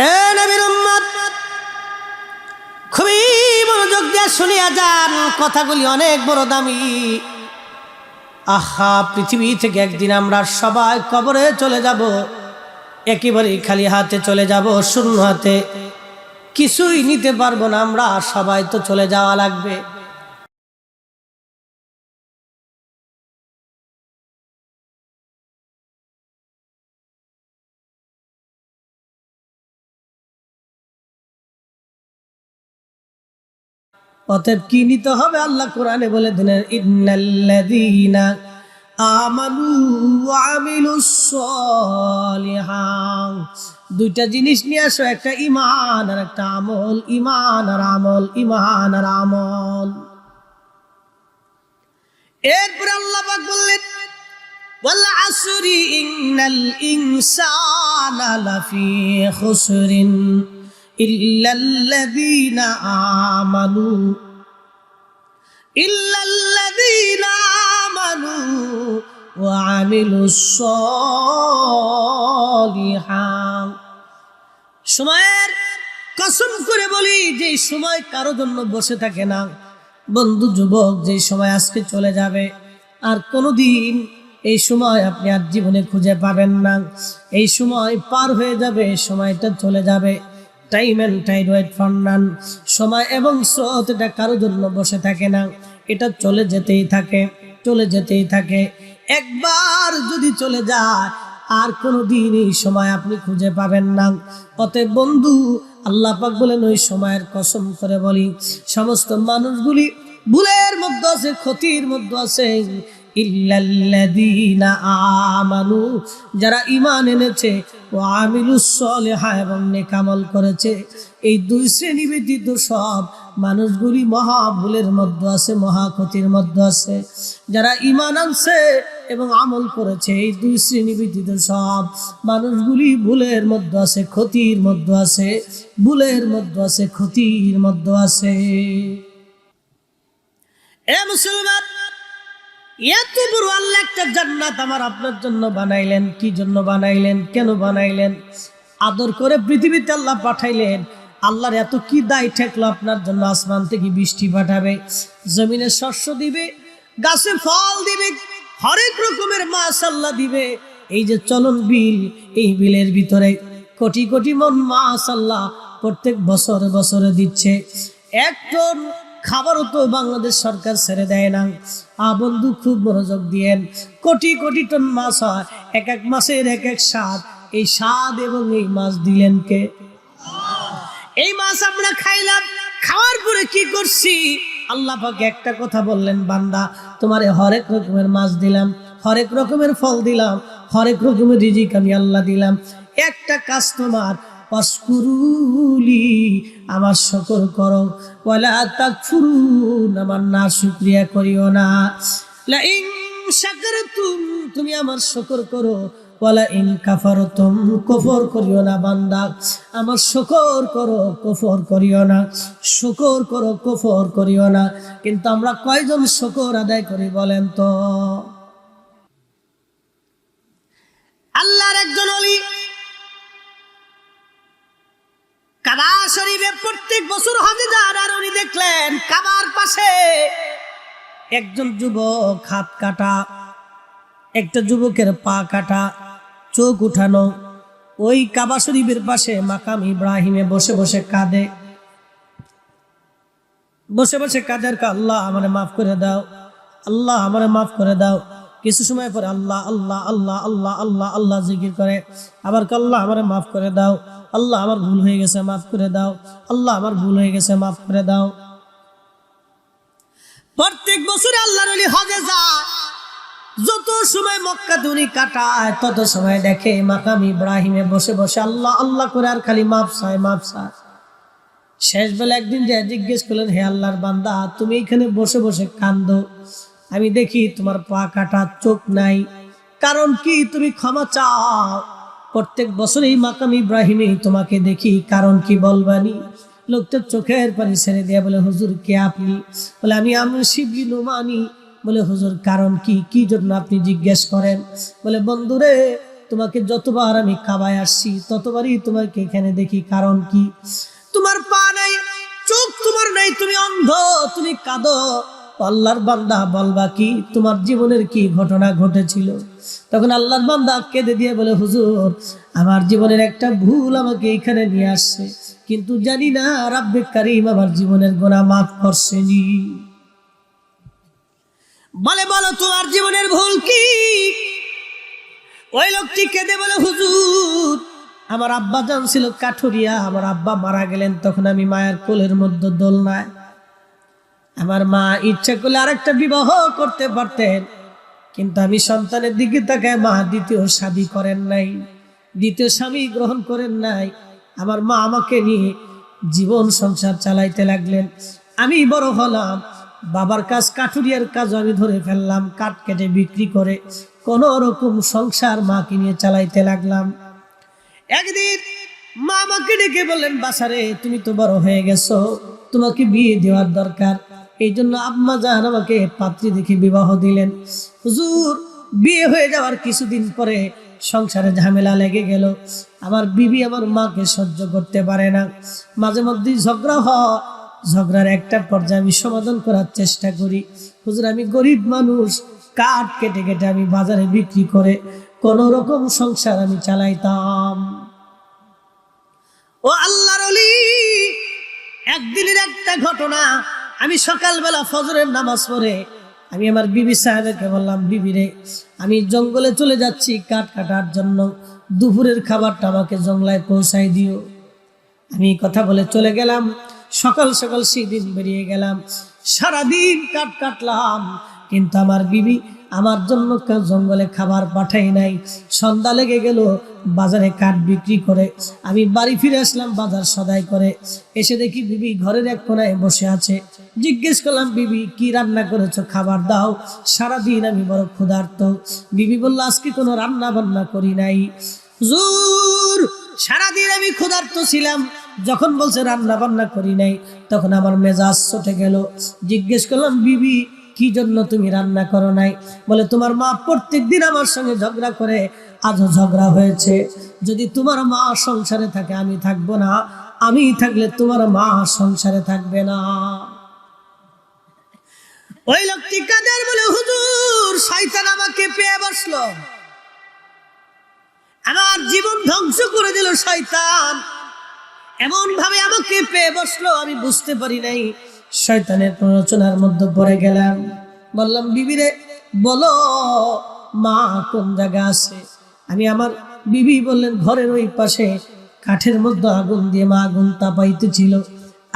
এ নবীর উম্মত, খুবই মনোযোগ দিয়ে শুনিয়া যান, কথাগুলি অনেক বড় দামি। আহা, পৃথিবী থেকে একদিন আমরা সবাই কবরে চলে যাব, একেবারে খালি হাতে চলে যাব, শূন্য হাতে, কিছুই নিতে পারবো না আমরা, সবাই তো চলে যাওয়া লাগবে। অতএব কি নিতে হবে? আল্লাহ কোরআনে বলে দিলেন, ইন্নাল্লাযীনা আমানু ওয়া আমিলুস সলিহাত। দুইটা জিনিস নিয়ে আসো, একটা ঈমান আর একটা আমল। ঈমান আর আমল, ঈমান আর আমল। এরপর আল্লাহ পাক বললেন, ওয়াল আসরি ইন্নাল ইনসানা লাফি খুসরিন ইল্লাল্লাযীনা আমানু ওয়া আমিলুস সলিহাত। সময়ের কসম করে বলি, যে সময় কারো জন্য বসে থাকে না বন্ধু যুবক, যে সময় আজকে চলে যাবে, আর কোনোদিন এই সময় আপনি আর জীবনে খুঁজে পাবেন না। এই সময় পার হয়ে যাবে, সময়টা চলে যাবে। Time and tide wait for none. সময় এবং স্রোত এটা কারো জন্য বসে থাকে না, এটা চলে যেতেই থাকে, চলে যেতেই থাকে। একবার যদি চলে যায় আর কোনোদিন এই সময় আপনি খুঁজে পাবেন না। অতএব বন্ধু, আল্লাহ পাক বলেন, ওই সময়ের কসম করে বলি, সমস্ত মানুষগুলি ভুলের মধ্যে আছে, ক্ষতির মধ্যে আছে। ইল্লাল্লাযীনা আমানু, যারা ঈমান এনেছে, ওয়া আমিলুস সলিহাত, এবং নেক আমল করেছে। এই দুই শ্রেণী ব্যতীত সব মানুষগুলি মহা ভুলের মধ্যে আছে, মহা ক্ষতির মধ্যে আছে। যারা ঈমান আনছে এবং আমল করেছে, এই দুই শ্রেণী ব্যতীত সব মানুষগুলি ভুলের মধ্যে আছে, ক্ষতির মধ্যে আছে, ভুলের মধ্যে আছে, ক্ষতির মধ্যে আছে। এ মুসলমান, এত বড় আল্লাহ একটা জান্নাত আমার আপনার জন্য বানাইলেন। কি জন্য বানাইলেন? কেন বানাইলেন? আদর করে পৃথিবীতে আল্লাহ পাঠাইলেন। আল্লাহর এত কি দায় ঠেকলো আপনার জন্য? আসমান থেকে বৃষ্টি পাঠাবে, জমিনে শস্য দিবে, গাছে ফল দিবে, হরেক রকমের মাছ আল্লাহ দিবে। এই যে চলন বিল, এই বিলের ভিতরে কোটি কোটি মন মাছ আল্লাহ প্রত্যেক বছর বছরে দিচ্ছে। এক টন খাবারও তো বাংলাদেশ সরকার ছেড়ে দেয় না। বন্ধু, খুব মনোযোগ দিয়েন। কোটি কোটি টন মাছ হয়, এক এক মাসের এক এক স্বাদ। এই স্বাদ এবং এই মাছ দিলেন কে? এই মাছ আমরা খাইলাম, খাওয়ার পরে কি করছি? আল্লাহ পাক একটা কথা বললেন, বান্দা, তোমারে হরেক রকমের মাছ দিলাম, হরেক রকমের ফল দিলাম, হরেক রকমের রিজিক আমি আল্লাহ দিলাম। একটা কাজ তোমার, ওয়াশকুরুলি, আমার শুকর করো, ওয়ালা তাকফুরুন, আমার না শুকরিয়া করিও না। লা ইন শাকারতুম, তুমি আমার শুকর করো, ওয়ালা ইন কাফারতুম, কুফর করিও না। বান্দা, আমার শুকর করো, কুফর করিও না। শুকর করো, কুফর করিও না। কিন্তু আমরা কয়জন শুকর আদায় করি বলেন তো? আল্লাহর একজন ওলি কাবা শরীফে প্রত্যেক বছর হজে যান, আর উনি দেখলেন কাবার পাশে একজন যুবক হাত কাটা, একটা যুবকের পা কাটা, চোখ উঠানো। ওই কাবা শরীফের পাশে মাকাম ইব্রাহিমে বসে বসে কাঁদে, বসে বসে কাঁদের, আল্লাহ আমারে মাফ করে দাও, আল্লাহ আমারে মাফ করে দাও। কিছু সময় পরে আল্লাহ আল্লাহ আল্লাহ আল্লাহ আল্লাহ আল্লাহ জিকির করে, আবার আল্লাহ আমারে মাফ করে দাও, আল্লাহ আমার ভুল হয়ে গেছে, মাফ করে দাও, আল্লাহ আমার ভুল হয়ে গেছে, মাফ করে দাও। প্রত্যেক বছর আল্লাহর ওলি হজে যায়, যত সময় মক্কাতে উনি কাটায়, তত সময় দেখে মাকাম ইব্রাহিমে বসে বসে আল্লাহ আল্লাহ করে আর খালি মাফ চায়, মাফ চায়। শেষ বেলা একদিন যে জিজ্ঞেস করলেন, হে আল্লাহর বান্দা, তুমি এখানে বসে বসে কান্দো, আমি দেখি তোমার পা কাটা, চোখ নাই, কারণ কি? তুমি ক্ষমা চাও। প্রত্যেক বছর এই মাকাম ইব্রাহিমে তোমাকে দেখি, কারণ কি বলবানি? লোকটা চোখের পানি ছেড়ে দিয়ে বলে, হুজুর কে আপনি? বলে, আমি শিবলি নোমানি। বলে, হুজুর কারণ কি? কি জন্য আপনি জিজ্ঞেস করেন? বলে, বন্ধুরে, তোমাকে যতবার আমি খাওয়ায় আসছি ততবারই তোমাকে এখানে দেখি, কারণ কি? তোমার পা নাই, চোখ তোমার নাই, তুমি অন্ধ, তুমি কাঁদো। আল্লাহর বান্দা বলবা কি তোমার জীবনের কি ঘটনা ঘটেছিল? তখন আল্লাহর বান্দা কেঁদে দিয়ে বলে, হুজুর আমার জীবনের একটা ভুল আমাকে এখানে নিয়ে আসছে, কিন্তু জানি না রাব্বে কারীম আমার জীবনের গুনাহ মাফ করছেনি। বলে, বলো তোমার জীবনের ভুল কি? ওই লোকটি কেঁদে বলে, হুজুর আমার আব্বা জান ছিল কাঠুরিয়া, আমার আব্বা মারা গেলেন তখন আমি মায়ের কোলের মধ্যে দোলনায়। আমার মা ইচ্ছা করলে আরেকটা বিবাহ করতে পারতেন, কিন্তু আমি সন্তানের দিকে তাকায় মা দ্বিতীয় শাদী করেন নাই, দ্বিতীয় স্বামী গ্রহণ করেন নাই। আমার মা আমাকে নিয়ে জীবন সংসার চালাইতে লাগলেন। আমি বড় হলাম, বাবার কাজ কাঠুরিয়ার কাজ আমি ধরে ফেললাম, কাঠ কেটে বিক্রি করে কোন রকম সংসার মাকে নিয়ে চালাইতে লাগলাম। একদিন মা আমাকে ডেকে বললেন, বাসারে তুমি তো বড় হয়ে গেছো, তোমাকে বিয়ে দেওয়ার দরকার। এই জন্য আম্মা জান আমাকে পাত্রী দেখে বিবাহ দিলেন। হুজুর বিয়ে হয়ে যাওয়ার কিছুদিন পরে সংসারে ঝামেলা লেগে গেল। আমার বিবি আমার মাকে সহ্য করতে পারে না, মাঝে মধ্যেই ঝগড়া হয়। ঝগড়ার একটা পর্যায়ে আমি সমাধান করার চেষ্টা করি। হুজুর আমি গরিব মানুষ, কাঠ কেটে কেটে আমি বাজারে বিক্রি করে কোন রকম সংসার আমি চালাইতাম। ও আল্লাহর ওলি, একদিনের একটা ঘটনা, আমি সকালবেলা ফজরের নামাজ পড়ে আমি আমার বিবি সাহেবকে বললাম, বিবি রে আমি জঙ্গলে চলে যাচ্ছি কাঠ কাটার জন্য, দুপুরের খাবারটা আমাকে জঙ্গলায় পৌঁছাই দিও। আমি কথা বলে চলে গেলাম। সকাল সকাল সেদিন বেরিয়ে গেলাম, সারাদিন কাঠ কাটলাম, কিন্তু আমার বিবি আমার জন্য জঙ্গলে খাবার পাঠাই নাই। সন্ধ্যা লেগে গেল, বাজারে কাঠ বিক্রি করে আমি বাড়ি ফিরে আসলাম বাজার সদাই করে। এসে দেখি বিবি ঘরের এক কোনায় বসে আছে। জিজ্ঞেস করলাম, বিবি কি রান্না করেছো, খাবার দাও, সারাদিন আমি বড় ক্ষুধার্ত। বিবি বলল, আজকে কোনো রান্না বান্না করি নাই হুজুর, সারাদিন আমি ক্ষুধার্ত ছিলাম। যখন বলছে রান্না বান্না করি নাই, তখন আমার মেজাজ চটে গেল। জিজ্ঞেস করলাম, বিবি কি জন্য তুমি রান্না করো নাই? বলে, তোমার মা প্রত্যেকদিন আমার সঙ্গে ঝগড়া করে, আজও ঝগড়া হয়েছে। যদি তোমার মা সংসারে থাকে আমি থাকবো না, আমি থাকলে তোমার মা সংসারে থাকবে না। ওই লোকটি কাদের বলে, হুজুর শয়তান আমাকে পেয়ে বসলো, আমার জীবন ধ্বংস করে দিল শয়তান, এমন ভাবে আমাকে পেয়ে বসলো আমি বুঝতে পারি নাই। শয়তানের প্ররোচনার মধ্যে পড়ে গেলাম। বললাম, বিবিরে বলো মা কোন জায়গা আছে? আমি আমার বিবি বললেন, ঘরের ওই পাশে কাঠের মধ্যে আগুন দিয়ে মা আগুন তাপাইতেছিল,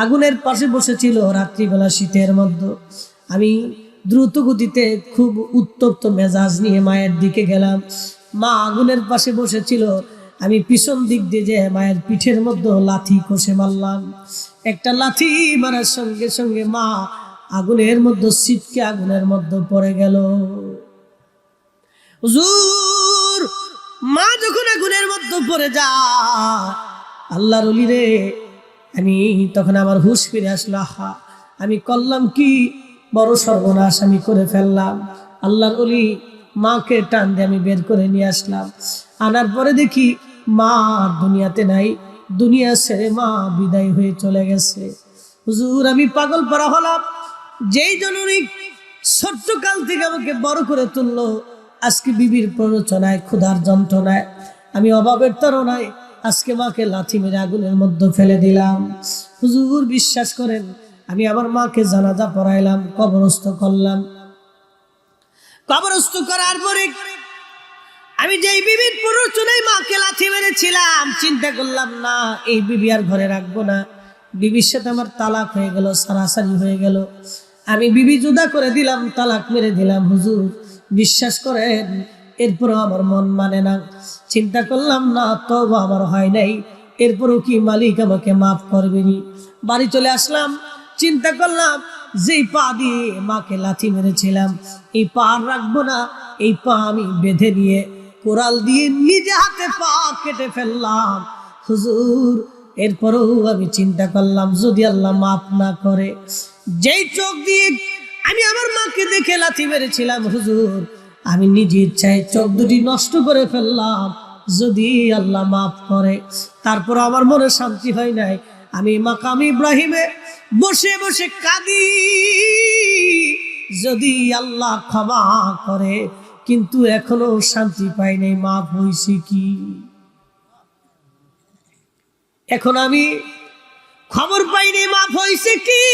আগুনের পাশে বসেছিল রাত্রিবেলা শীতের মধ্যে। আমি দ্রুত গতিতে খুব উত্তপ্ত মেজাজ নিয়ে মায়ের দিকে গেলাম। মা আগুনের পাশে বসেছিল, আমি পিছন দিক দিয়ে যে মায়ের পিঠের মধ্যে লাথি কষে মারলাম। একটা লাথি মারার সঙ্গে সঙ্গে মা আগুনের মধ্যে ছিটকে আগুনের মধ্যে পড়ে গেল। হুজুর মা যখন আগুনের মধ্যে পড়ে যায়, আল্লাহর ওলি রে, আমি তখন আমার হুঁশ ফিরে আসলো। আহা আমি করলাম কি বড় সর্বনাশ আমি করে ফেললাম। আল্লাহর ওলি মাকে টান দিয়ে আমি বের করে নিয়ে আসলাম। আনার পরে দেখি মা দুনিয়াতে নাই, দুনিয়া ছেড়ে মা বিদায় হয়ে চলে গেছে। হুজুর আমি পাগল পারা হলাম। যেই জননী ছোট্টকাল থেকে আমাকে বড় করে তুললো, আজকে বিবির প্ররোচনায়, ক্ষুধার যন্ত্রণায়, আমি অভাবের তাড়নায় আজকে মাকে লাথি মেরে আগুনের মধ্যে ফেলে দিলাম। হুজুর বিশ্বাস করেন, আমি আমার মাকে জানাজা পড়াইলাম, কবরস্থ করলাম। কবরস্থ করার পরে আমি যেই বিবির প্ররোচনায় মাকে লাথি মেরেছিলাম, চিন্তা করলাম না এই বিবি আর ঘরে রাখবো না। বিবির সাথে আমার তালাক হয়ে গেল, সারাসারি হয়ে গেল। আমি বিবি জুদা করে দিলাম, তালাক মেরে দিলাম। হুজুর বিশ্বাস করেন, এরপরও আমার মন মানে না। চিন্তা করলাম না, তওবা আমার হয় নাই, এরপরও কি মালিক আমাকে মাফ করবেনি। বাড়ি চলে আসলাম, চিন্তা করলাম যেই পা দিয়ে মাকে লাথি মেরেছিলাম, এই পা আর রাখবো না। এই পা আমি বেঁধে নিয়ে কোরাল দিয়ে নিজে হাতে পা কেটে ফেললাম। হুজুর এরপরেও আমি চিন্তা করলাম, যদি আল্লাহ মাফ না করে, যেই চোখ দিয়ে আমি আমার মাকে দেখে লাথি মেরেছিলাম, হুজুর আমি নিজে ইচ্ছায় চোখ দুটি নষ্ট করে ফেললাম। যদি আল্লাহ মাফ করে। তারপর আমার মনে শান্তি হয় নাই, আমি মাকাম ইব্রাহিমে বসে বসে কাঁদি, যদি আল্লাহ ক্ষমা করে। কিন্তু এখনো শান্তি পাই নাই, মাফ হইছে কি? এখন আমি খবর পাইনি মাফ হইছে কি।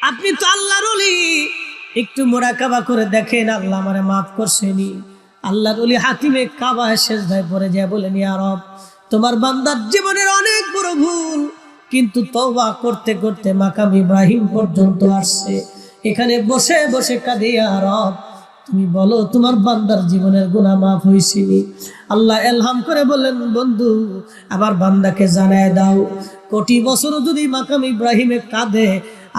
আপনি তো আল্লাহর ওলি, একটু মুরাকাবা করে দেখেন আল্লাহ আমারে মাফ করছেনি। আল্লাহর ওলি হাতিমে কাবা সেজদায় পড়ে যায়, বলেন ইয়া রব, তোমার বান্দার জীবনের অনেক বড় ভুল, কিন্তু তওবা করতে করতে মাকাম ইব্রাহিম পর্যন্ত আসছে। এখানে বসে বসে কাঁদে, ইয়া রব তুমি বলো তোমার বান্দার জীবনের গুনাহ মাফ হইছেনি। আল্লাহ এলহাম করে বললেন, বন্ধু আবার বান্দাকে জানায় দাও, কোটি বছর যদি মাকাম ইব্রাহিমে কাঁদে,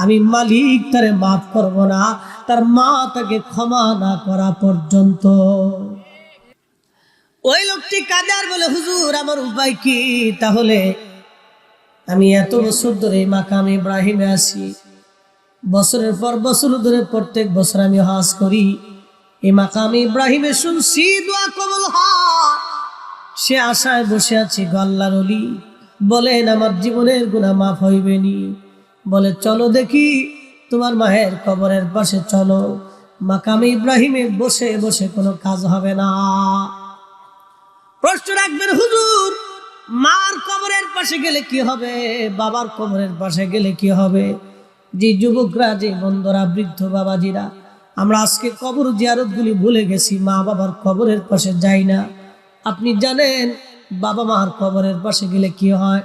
আমি মালিক তারে মাফ করব না, তার মা তাকে ক্ষমা না করা পর্যন্ত। ওই লোকটি কাঁদে আর বলে, হুজুর আমার উপায় কি? তাহলে আমি এত বছর ধরে মাকাম ইব্রাহিমে আসি, বছরের পর বছর ধরে প্রত্যেক বছর আমি হজ করি, এই মাকাম ইব্রাহিমে শুনছি দোয়া কবুল হয়, সে আশায় বসে আছি। আল্লাহর ওলি বলেন আমার জীবনের গুনাহ মাফ হইবেনি। বলে চলো দেখি তোমার মায়ের কবরের পাশে চলো, মাকাম ইব্রাহিমে বসে বসে কোনো কাজ হবে না। প্রশ্ন রাখবেন, হুজুর মার কবরের পাশে গেলে কি হবে, বাবার কবরের পাশে গেলে কি হবে? যে যুবকরা, যে বন্ধুরা, বৃদ্ধ বাবাজিরা, আমরা আজকে কবর জিয়ারতগুলি ভুলে গেছি, মা বাবার কবরের পাশে যাই না। আপনি জানেন বাবা মার কবরের পাশে গেলে কি হয়?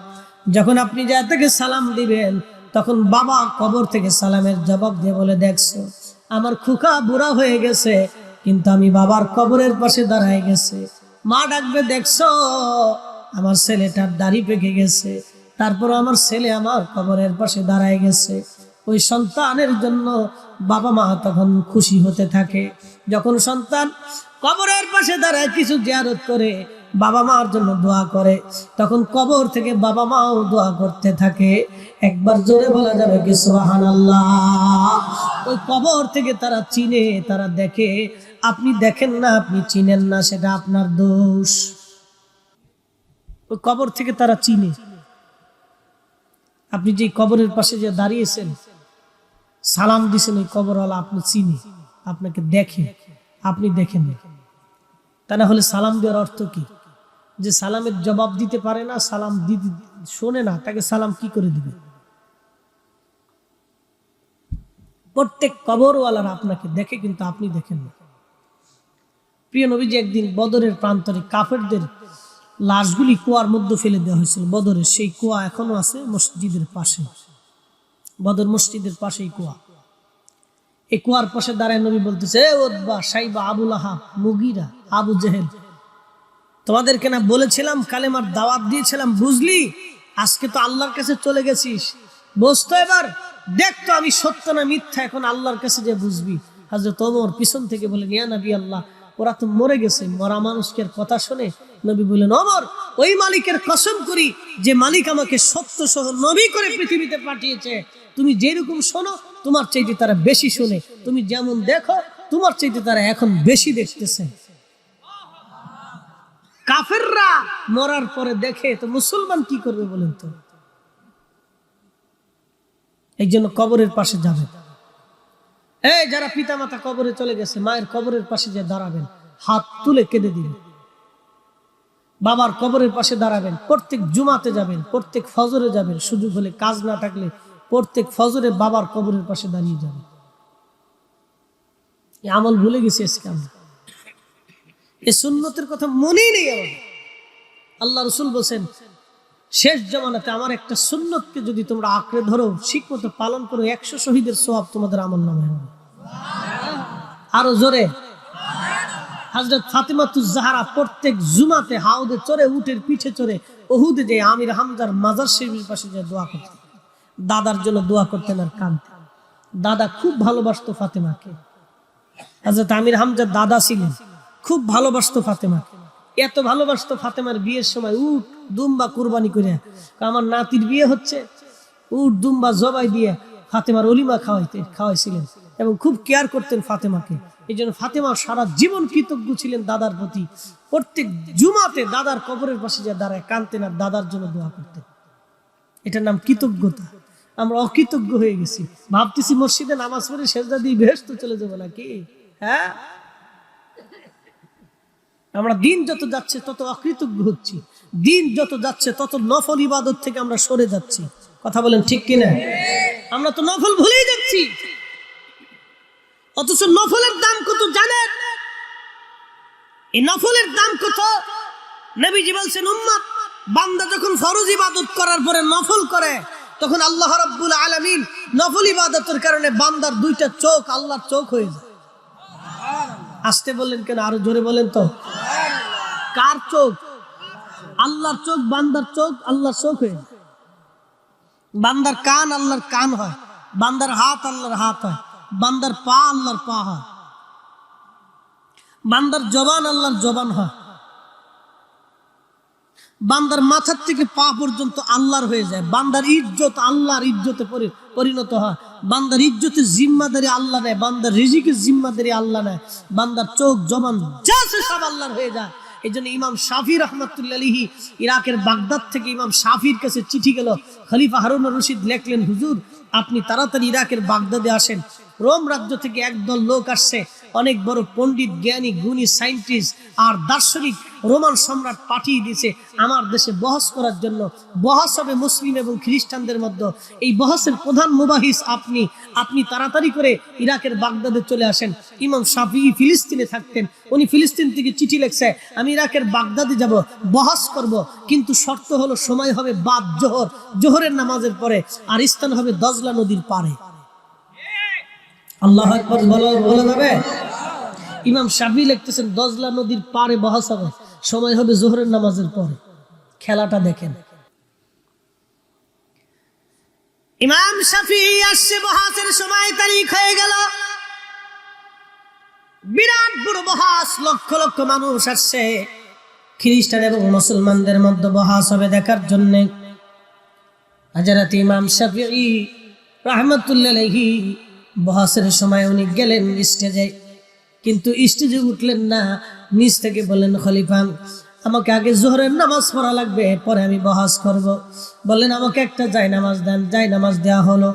যখন আপনি যা থেকে সালাম দিবেন, তখন বাবা কবর থেকে সালামের জবাব দিয়ে বলে, দেখছো আমার খুকা বুড়া হয়ে গেছে, কিন্তু আমি বাবার কবরের পাশে দাঁড়ায় গেছে। মা ডাকবে, দেখছো আমার ছেলেটার দাড়ি পেকে গেছে, তারপর আমার ছেলে আমার কবরের পাশে দাঁড়ায় গেছে। ওই সন্তানের জন্য বাবা মা তখন খুশি হতে থাকে। যখন সন্তান কবরের পাশে দাঁড়ায় কিছু জিয়ারত করে, বাবা মার জন্য দোয়া করে, তখন কবর থেকে বাবা মাও দোয়া করতে থাকে। একবার জোরে বলা যাবে কি সুবহানাল্লাহ? ওই কবর থেকে তারা চিনে, তারা দেখে। আপনি দেখেন না, আপনি চিনেন না, সেটা আপনার দোষ। ওই কবর থেকে তারা চিনে। আপনি যে কবরের পাশে যে দাঁড়িয়েছেন, সালাম দিছেন, ওই কবরওয়ালা আপনি চিনে, আপনাকে দেখে, আপনি দেখেন না। তা না হলে সালাম দেওয়ার অর্থ কি? যে সালামের জবাব দিতে পারে না, সালাম দিতে শোনে না, তাকে সালাম কি করে দিবে? প্রত্যেক কবরওয়ালারা আপনাকে দেখে, কিন্তু আপনি দেখেন না। প্রিয় নবীজি একদিন বদরের প্রান্তরে কাফেরদের লাশগুলি কুয়ার মধ্যে ফেলে দেওয়া হয়েছিল। বদরের সেই কুয়া এখনো আছে মসজিদের পাশে, বদর মসজিদের পাশেই কুয়া। এই কুয়ার পাশে দাঁড়ায় নবী বলতেছে, এ উতবা, সাইবা, আবু লাহাব, মুগীরা, আবু জেহেল, তোমাদেরকে না বলেছিলাম, কালেমার দাওয়াত দিয়েছিলাম, বুঝলি? আজকে তো আল্লাহর কাছে চলে গেছিস, বুঝতো এবার দেখতো আমি সত্য না মিথ্যা, এখন আল্লাহর কাছে যে বুঝবি। হযরত ওমর পিছন থেকে বলেন, ইয়া নবী আল্লাহ, ওরা তো মরে গেছে, মরা মানুষকে কথা শুনে। নবী বলেন, ওমর ওই মালিকের কসম করি যে মালিক আমাকে সত্য সহ নবী করে পৃথিবীতে পাঠিয়েছে, তুমি যেরকম শোনো তোমার চাইতে তারা বেশি শুনে, তুমি যেমন দেখো তোমার চাইতে তারা এখন বেশি দেখতেছে। কাফেররা মরার পরে দেখে, তো মুসলমান কি করবে বলেন তো? এই জন্য কবরের পাশে যাবে। এই যারা পিতামাতা কবরে চলে গেছে, মায়ের কবরের পাশে যে দাঁড়াবেন, হাত তুলে কেঁদে দিবেন। বাবার কবরের পাশে দাঁড়াবেন, প্রত্যেক জুমাতে যাবেন, প্রত্যেক ফজরে যাবেন, সুযোগ হলে, কাজ না থাকলে প্রত্যেক ফজরে বাবার কবরের পাশে দাঁড়িয়ে যাবেন। এই আমল ভুলে গেছি আজকে আমরা, এই সুন্নতের কথা মনেই নেই আমাদের। আল্লাহ রাসূল বলেন, শেষ জামানাতে আমার একটা সুন্নতকে যদি তোমরা আঁকড়ে ধরো, ঠিকমতো পালন করো, 100 শহীদের সওয়াব তোমাদের আমলনামায় হবে। আরো জোরে। হযরত ফাতেমাতুজ জাহরা প্রত্যেক জুমাতে হাউদে চড়ে, উটের পিঠে চড়ে উহুদে যে আমির হামজার মাজার শরীফের পাশে যে দোয়া করতেন, দাদার জন্য দোয়া করতেন আর কাঁদতেন। দাদা খুব ভালোবাসতো ফাতেমাকে। হযরত আমির হামজার দাদা ছিলেন, খুব ভালোবাসতো ফাতেমাকে। এত ভালোবাসতো, ফাতেমার বিয়ের সময় উট দুম্বা কুরবানি করে, আমার নাতির বিয়ে হচ্ছে, উট দুম্বা জবাই দিয়ে ফাতেমার অলিমা খাওয়াইছিলেন, এবং খুব কেয়ার করতেন ফাতেমাকে। এই জন্য ফাতেমা সারা জীবন কৃতজ্ঞ ছিলেন দাদার প্রতি। প্রত্যেক জুমাতে দাদার কবরের পাশে যে দাঁড়ায় কাঁদতেন আর দাদার জন্য দোয়া করতেন। এটার নাম কৃতজ্ঞতা। আমরা অকৃতজ্ঞ হয়ে গেছি, ভাবতেছি মসজিদে নামাজ পড়ে সেজদা দিয়ে বেহেশত চলে যাবো নাকি। হ্যাঁ, আমরা দিন যত যাচ্ছে তত অকৃতজ্ঞ হচ্ছি, দিন যত যাচ্ছে তত নফল ইবাদত থেকে আমরা সরে যাচ্ছি। কথা বলেন ঠিক কিনা? আমরা তো নফল ভুলেই যাচ্ছি, অথচ নফলের দাম কত জানেন? এই নফলের দাম কত? নবীজি বলছেন, উম্মত বান্দা যখন ফরজ ইবাদত করার পরে নফল করে, তখন আল্লাহ রাব্বুল আলামিন নফল ইবাদতের কারণে বান্দার দুইটা চোখ আল্লাহর চোখ হয়ে যায়। আসতে বললেন কেন? আরো জোরে বলেন তো। কার চোখ? আল্লাহর চোখ। বান্দার চোখ আল্লাহর চোখ হয়ে যায়। বান্দার কান আল্লাহর কান হয়, বান্দার হাত আল্লাহর হাত হয়, বান্দার পা আল্লাহর পা হয়, বান্দার জবান আল্লাহর জবান হয়, বান্দার মাথার থেকে পা পর্যন্ত আল্লাহর হয়ে যায়। বান্দার ইজ্জত আল্লাহর ইজ্জতে পরিণত হয়। বান্দার ইজ্জতের জিম্মাদারি আল্লাহ নেয়, বান্দার রিজিকের জিম্মাদারি আল্লাহ নেয়। বান্দার চোখ জবান যা আছে সব আল্লাহর হয়ে যায়। এই জন্য ইমাম শাফি রহমাতুল্লাহ আলাইহি ইরাকের বাগদাদ থেকে ইমাম শাফির কাছে চিঠি গেল। খলিফা হারুন রশিদ লেখলেন, হুজুর আপনি তাড়াতাড়ি ইরাকের বাগদাদে আসেন। রোম রাজ্য থেকে একদল লোক আসছে, অনেক বড় পণ্ডিত, জ্ঞানী, গুণী, সায়েন্টিস্ট আর দার্শনিক রোমান সম্রাট পাঠিয়ে দিয়েছে আমার দেশে বহস করার জন্য। বহস হবে মুসলিম এবং খ্রিস্টানদের মধ্যে। এই বহসের প্রধান মুবাহিস আপনি তাড়াতাড়ি করে ইরাকের বাগদাদে চলে আসেন। ইমাম শাফিঈ ফিলিস্তিনে থাকতেন, উনি ফিলিস্তিন থেকে চিঠি লিখছে, আমি ইরাকের বাগদাদে যাব, বহস করব, কিন্তু শর্ত হলো সময় হবে বাদ জোহর, জোহরের নামাজের পরে, আর স্থান হবে দজলা নদীর পারে। আল্লাহু আকবার বলা যাবে? ইমাম শাফিঈ লিখতেছেন দজলা নদীর পারে বহস হবে, সময় হবে জোহরের নামাজের পরে। খেলাটা দেখেন। ইমাম শাফিঈ আসছে, বহসের সময় তারিখ হয়ে গেল। বিরাট বড় বহস, লক্ষ লক্ষ মানুষ আসছে। খ্রিস্টান এবং মুসলমানদের মধ্যে বহস হবে দেখার জন্য। হযরত ইমাম শাফিঈ রাহমাতুল্লাহি আলাইহি বহসের সময় উনি গেলেন স্টেজে, কিন্তু স্টেজে উঠলেন না। নিচ থেকে বললেন, খলিফা আমাকে আগে জোহরের নামাজ পড়া লাগবে, পরে আমি বহস করব। বললেন আমাকে একটা জায়নামাজ দেন। জায়নামাজ দেওয়া হলো।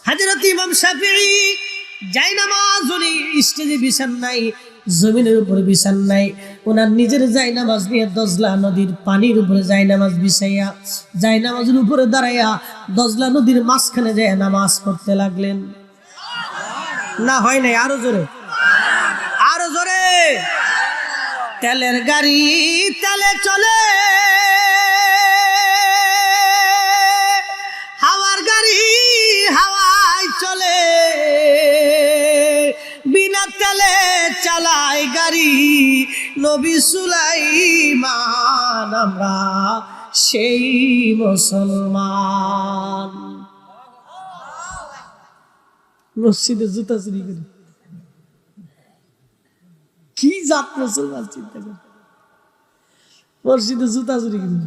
হযরত ইমাম শাফিঈ জায়নামাজ উনি স্টেজে বিছান নাই, জমিনের উপরে বিছান নাই, ওনার নিজের জায়নামাজ নিয়ে দজলা নদীর পানির উপরে জায়নামাজ বিছাইয়া, জায়নামাজের উপরে দাঁড়াইয়া দজলা নদীর মাঝখানে যায় নামাজ পড়তে লাগলেন। না হয় নাই? আরো জোরে, আরো জোরে। তেলের গাড়ি তেলে চলে, হাওয়ার গাড়ি হাওয়ায় চলে, বিনা তেলে চালায় গাড়ি নবী সুলাইমান, আমরা সেই মুসলমান। মসজিদে জুতা চুরি করি, কি জাত মুসলমান চিন্তা করে। মসজিদে জুতা চুরি করি।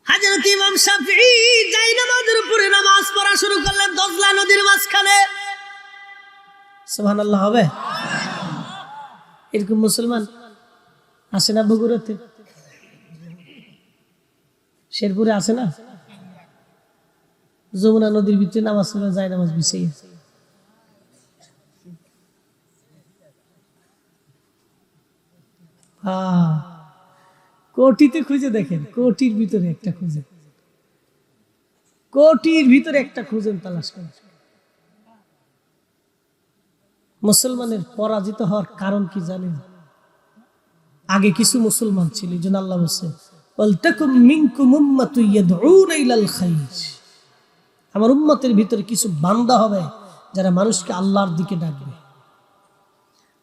হযরত ইমাম শাফিঈ জায়নামাজের উপরে নামাজ পড়া শুরু করলেন দজলা নদীর মাঝখানে। সুবহানাল্লাহ হবে? এরকম মুসলমান আছে না বগুড়াতে? শেরপুরে আছে না? যমুনা নদীর ভিতরে নামাজ পড়ে জায়নামাজ বিছাই। কোটিতে খুঁজে দেখেন, কোটির ভিতরে একটা খুঁজে, কোটির ভিতরে একটা খুঁজেন, তালাশ করেন। মুসলমানের পরাজিত হওয়ার কারণ কি জানেন? আগে কিছু মুসলমান ছিল, এই জন্য আল্লাহ বলছে ওয়ালতাকুম মিনকুম উম্মাতুন ইয়াদউনা ইলাল খায়র। আমার উম্মতের ভিতরে কিছু বান্দা হবে যারা মানুষকে আল্লাহর দিকে ডাকবে।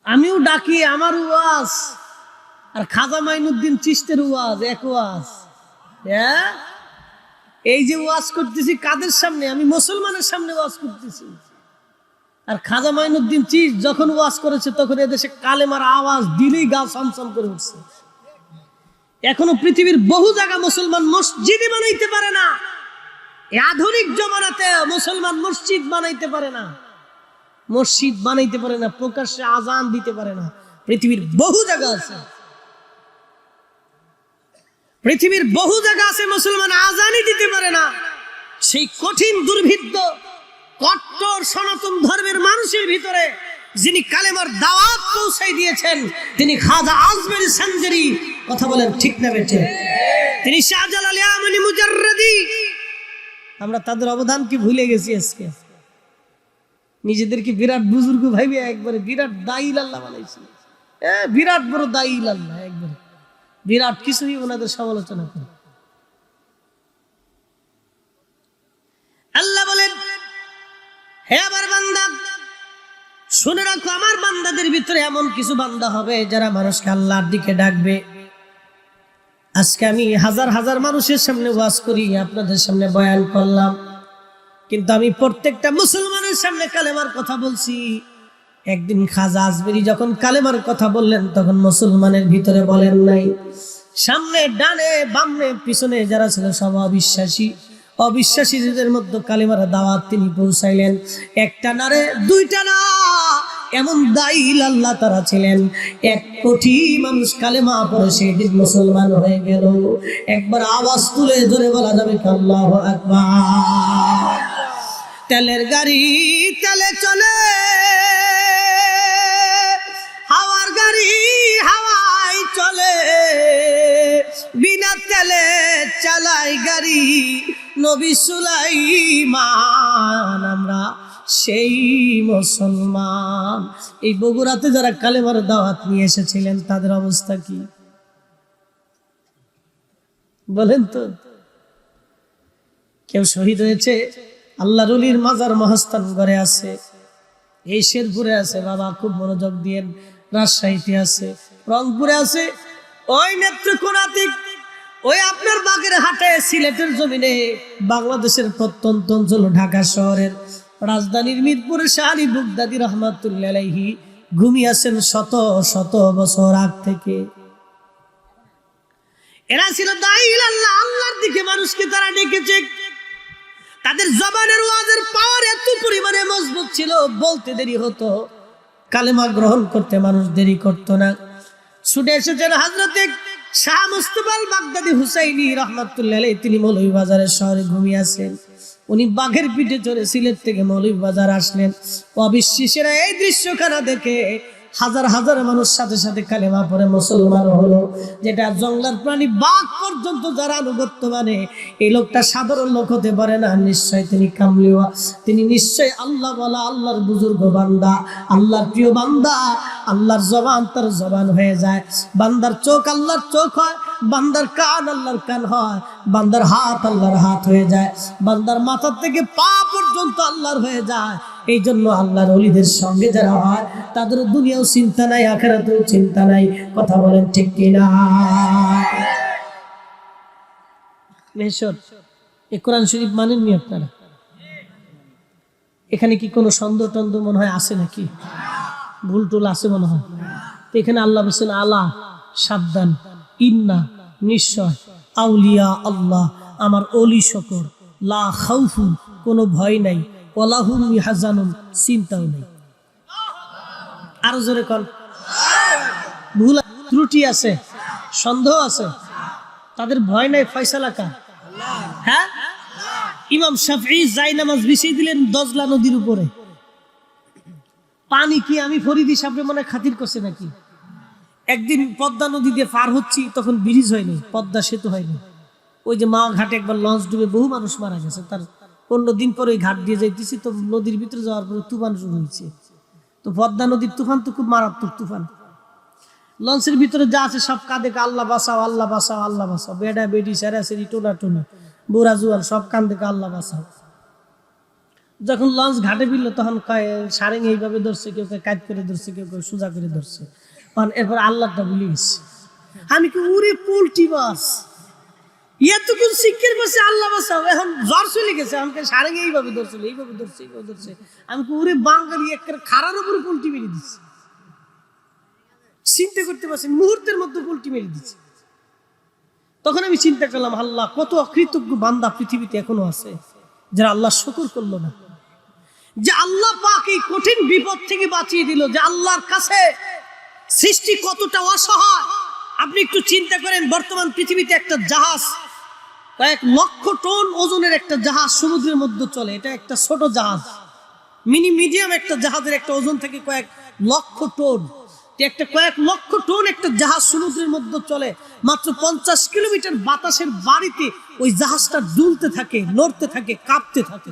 আমিও ডাকি, আমার ওয়াজ আর খাজা মাইনুদ্দিন চিশতের ওয়াজ এক ওয়াজ। হ্যাঁ, এই যে ওয়াজ করতেছি কাদের সামনে? আমি মুসলমানের সামনে ওয়াজ করতেছি। আর খাজা মাইনুদ্দিন চিশ যখন ওয়াজ করেছে তখন এদেশে কালেমার আওয়াজ দিলেই গা ছমছম করে উঠছে। এখনো পৃথিবীর বহু জায়গা মুসলমান মসজিদই বানাইতে পারে না। এই আধুনিক জমানাতে মুসলমান মসজিদ বানাইতে পারে না। মসজিদ বানাইতে পারে না, প্রকাশ্যে আজান দিতে পারে না। পৃথিবীর বহু জায়গা আছে, পৃথিবীর বহু জায়গা আছে মুসলমান আজানই দিতে পারে না। সেই কঠিন দুর্ভিদ্ধ কট্টর সনাতন ধর্মের মানুষের ভিতরে যিনি কালেমার দাওয়াত পৌঁছাই দিয়েছেন তিনি খাজা আজমেরী সানজারি। কথা বলেন ঠিক না বেঠে? তিনি শাহজালাল ইয়ামানি মুজাররদি। আমরা তাদের অবদান কি ভুলে গেছি? আজকে নিজেদেরকে বিরাট বুজুর্গ ভাইবে একবারে বিরাট দায়ী আল্লাহ বানাইছি। বিরাট বড় দায়ী আল্লাহ, একবারে বিরাট কিছুই ওনাদের সমালোচনা করে। আল্লাহ বলেন, হে আমার বান্দা শুনে রাখো, আমার বান্দাদের ভিতরে এমন কিছু বান্দা হবে যারা মানুষকে আল্লাহর দিকে ডাকবে। আজকে আমি হাজার হাজার মানুষের সামনে ওয়াজ করি, আপনাদের সামনে বয়ান করলাম, কিন্তু আমি প্রত্যেকটা মুসলমানের সামনে কালেমার কথা বলছি। একদিন খাজা আজমেরী যখন কালেমার কথা বললেন তখন মুসলমানের ভিতরে বলেন নাই। সামনে ডানে বামে পিছনে যারা ছিল সব অবিশ্বাসী, অবিশ্বাসীদের মধ্যে কালেমার দাওয়াত তিনি পৌঁছাইলেন। একটা না রে, দুইটা না, এমন দায়ীল আল্লাহ তারা ছিলেন। 1 কোটি মানুষ কালেমা পড়ে সেই দিন মুসলমান হয়ে গেল। একবার আওয়াজ তুলে ধরে বলা যাবে আল্লাহু আকবার। তেলের গাড়ি তেলে চলে, হাওয়ার গাড়ি হাওয়ায় চলে, বিনা তেলে চালাই গাড়ি নবী সুলাইমান। আমরা সেই মুসলমান। এই বগুড়াতে যারা কালেমার দাওয়াত নিয়ে এসেছিলেন তাদের অবস্থা কি বলেন তো? কেউ শহীদ হয়েছে, আল্লাহর ওলির মাজার মহাস্থান ঘরে আছে, এই শেরপুরে আছে, বাবা খুব মনোযোগ দিয়েন, রাজশাহীতে আছে, রংপুরে আছে, ওই নেত্রকোনাতে, ওই আপনার বাগেরহাটে, সিলেটের জমিনে, বাংলাদেশের প্রত্যন্ত অঞ্চল ঢাকা শহরের রাজধানীর মিরপুরে শাহ আলী বুগদাদি রহমাতুল্লাহ আলাইহি ঘুমিয়েছেন শত শত বছর আগ থেকে। এরা ছিল দায়ীল আল্লাহ, আল্লাহর দিকে মানুষকে তারা ডেকেছে। তাদের জবানের ওয়াজের পাওয়ার এত পরিমাণে মজবুত ছিল, বলতে দেরি হতো, কালেমা গ্রহণ করতে মানুষ দেরি করতো না। ছুটে এসেছেন হযরতে শাহ মুস্তাফা আল বাগদাদি হুসাইনি রহমাতুল্লাহ আলাইহি। তিনি মৌলভীবাজারের শহরে ঘুমিয়ে আছেন। উনি বাঘের পিঠে চড়ে সিলেট থেকে মৌলভীবাজার আসলেন। অবিশ্বাসীরা এই দৃশ্যখানা দেখে হাজার হাজার মানুষ সাথে সাথে কালেমা পড়ে মুসলমান হলো। যেটা জঙ্গলার প্রাণী বাঘ পর্যন্ত যারা আনুগত্য মানে, এই লোকটা সাধারণ লোক হতে পারে না, নিশ্চয় তিনি কামলিওয়া, তিনি নিশ্চয় আল্লাহ বলা, আল্লাহর বুজুর্গ বান্দা, আল্লাহর প্রিয় বান্দা। আল্লাহর জবান তার জবান হয়ে যায়, বান্দার চোখ আল্লাহর চোখ হয়, বান্দার কান আল্লাহর কান হয়, বান্দার হাত আল্লাহর হাত হয়ে যায়, বান্দার মাথা থেকে পা পর্যন্ত আল্লাহর হয়ে যায়। এই জন্য আল্লাহর ওলিদের সঙ্গে যারা হয় তাদের দুনিয়াও চিন্তা নাই, আখিরাতেও চিন্তা নাই। কথা বলেন ঠিক কিনা? মেশর এই কোরআন শরীফ মানেননি আপনারা? এখানে কি কোনো সন্দেহ টন্দেহ মনে হয় আছে নাকি? ভুল টুল আছে মনে হয়? তো এখানে আল্লাহ বলছেন আলা, সাবধান, ইন্না, নিশ্চয়, আউলিয়া আল্লাহ, আমার ওলি সকর, লা খাউফুন, কোনো ভয় নাই, ওয়ালা হুম ইয়াহজানুন, চিন্তাও নেই। আরো জোরে কর। ভুল ত্রুটি আছে, সন্দেহ আছে, তাদের ভয় নাই, ফয়সালা কার? হ্যাঁ, ইমাম শাফঈ জায়নামাজ বিছিয়ে দিলেন দজলা নদীর উপরে। পানি কি আমি ফরিদি সাহেব মনে খাতির করছে নাকি? একদিন পদ্মা নদী দিয়ে পার হচ্ছি, তখন ব্রিজ হয়নি, পদ্মা সেতু হয়নি। ওই যে মা ঘাটে একবার লঞ্চ ডুবে বহু মানুষ মারা গেছে, তার 15 দিন পরে ওই ঘাট দিয়ে যাইতেছি, তো নদীর ভিতরে যাওয়ার পরে তুফান শুরু হয়েছে। তো পদ্মা নদীর তুফান তো খুব মারাত্মক তুফান। লঞ্চের ভিতরে যা আছে সব কাঁদে, আল্লাহ বাঁচাও, আল্লাহ বাঁচাও, আল্লাহ বাঁচাও। বেডা বেডি সেরাসেরি টোনা টোনা বুড়া জুয়ান সব কান্দে আল্লাহ বাঁচাও। যখন লঞ্চ ঘাটে ফিরলো তখন সারেং এইভাবে ধরছে, কেউ কাজ করে ধরছে, কেউ সোজা করে ধরছে। এরপর আল্লাহটা ভুলে গেছে। আমি কি উড়ে পোল্ট্রি বাস এতক্ষণ শিক্ষের বসে আল্লাহ বাঁচাও, এখন জ্বর চলে গেছে, আমাকে সারেং এইভাবে ধরছিল, এইভাবে ধরছে, এইভাবে ধরছে। আমি কি উড়ে বাঙালি একটা খাড়ার উপরে পোল্ট্রি মেরে দিচ্ছি, চিন্তা করতে পারছি, মুহূর্তের মধ্যে পোল্ট্রি মেরে দিচ্ছি। তখন আমি চিন্তা করলাম, আল্লাহ কত অকৃতজ্ঞ বান্দা পৃথিবীতে এখনো আছে যারা আল্লাহ শুকর করলো না, যে আল্লাহ পাক এই কঠিন বিপদ থেকে বাঁচিয়ে দিল, যে আল্লাহর কাছে সৃষ্টি কতটা অসহায়। আপনি একটু চিন্তা করেন, বর্তমান পৃথিবীতে একটা জাহাজ, কয়েক লক্ষ টন ওজনের একটা জাহাজ সমুদ্রের মধ্যে চলে। এটা একটা ছোট জাহাজ, মিডিয়াম একটা জাহাজের একটা ওজন থেকে কয়েক লক্ষ টন। একটা কয়েক লক্ষ টন একটা জাহাজ সমুদ্রের মধ্যে চলে, মাত্র 50 কিলোমিটার বাতাসের বাড়িতে ওই জাহাজটা দুলতে থাকে, নড়তে থাকে, কাঁপতে থাকে।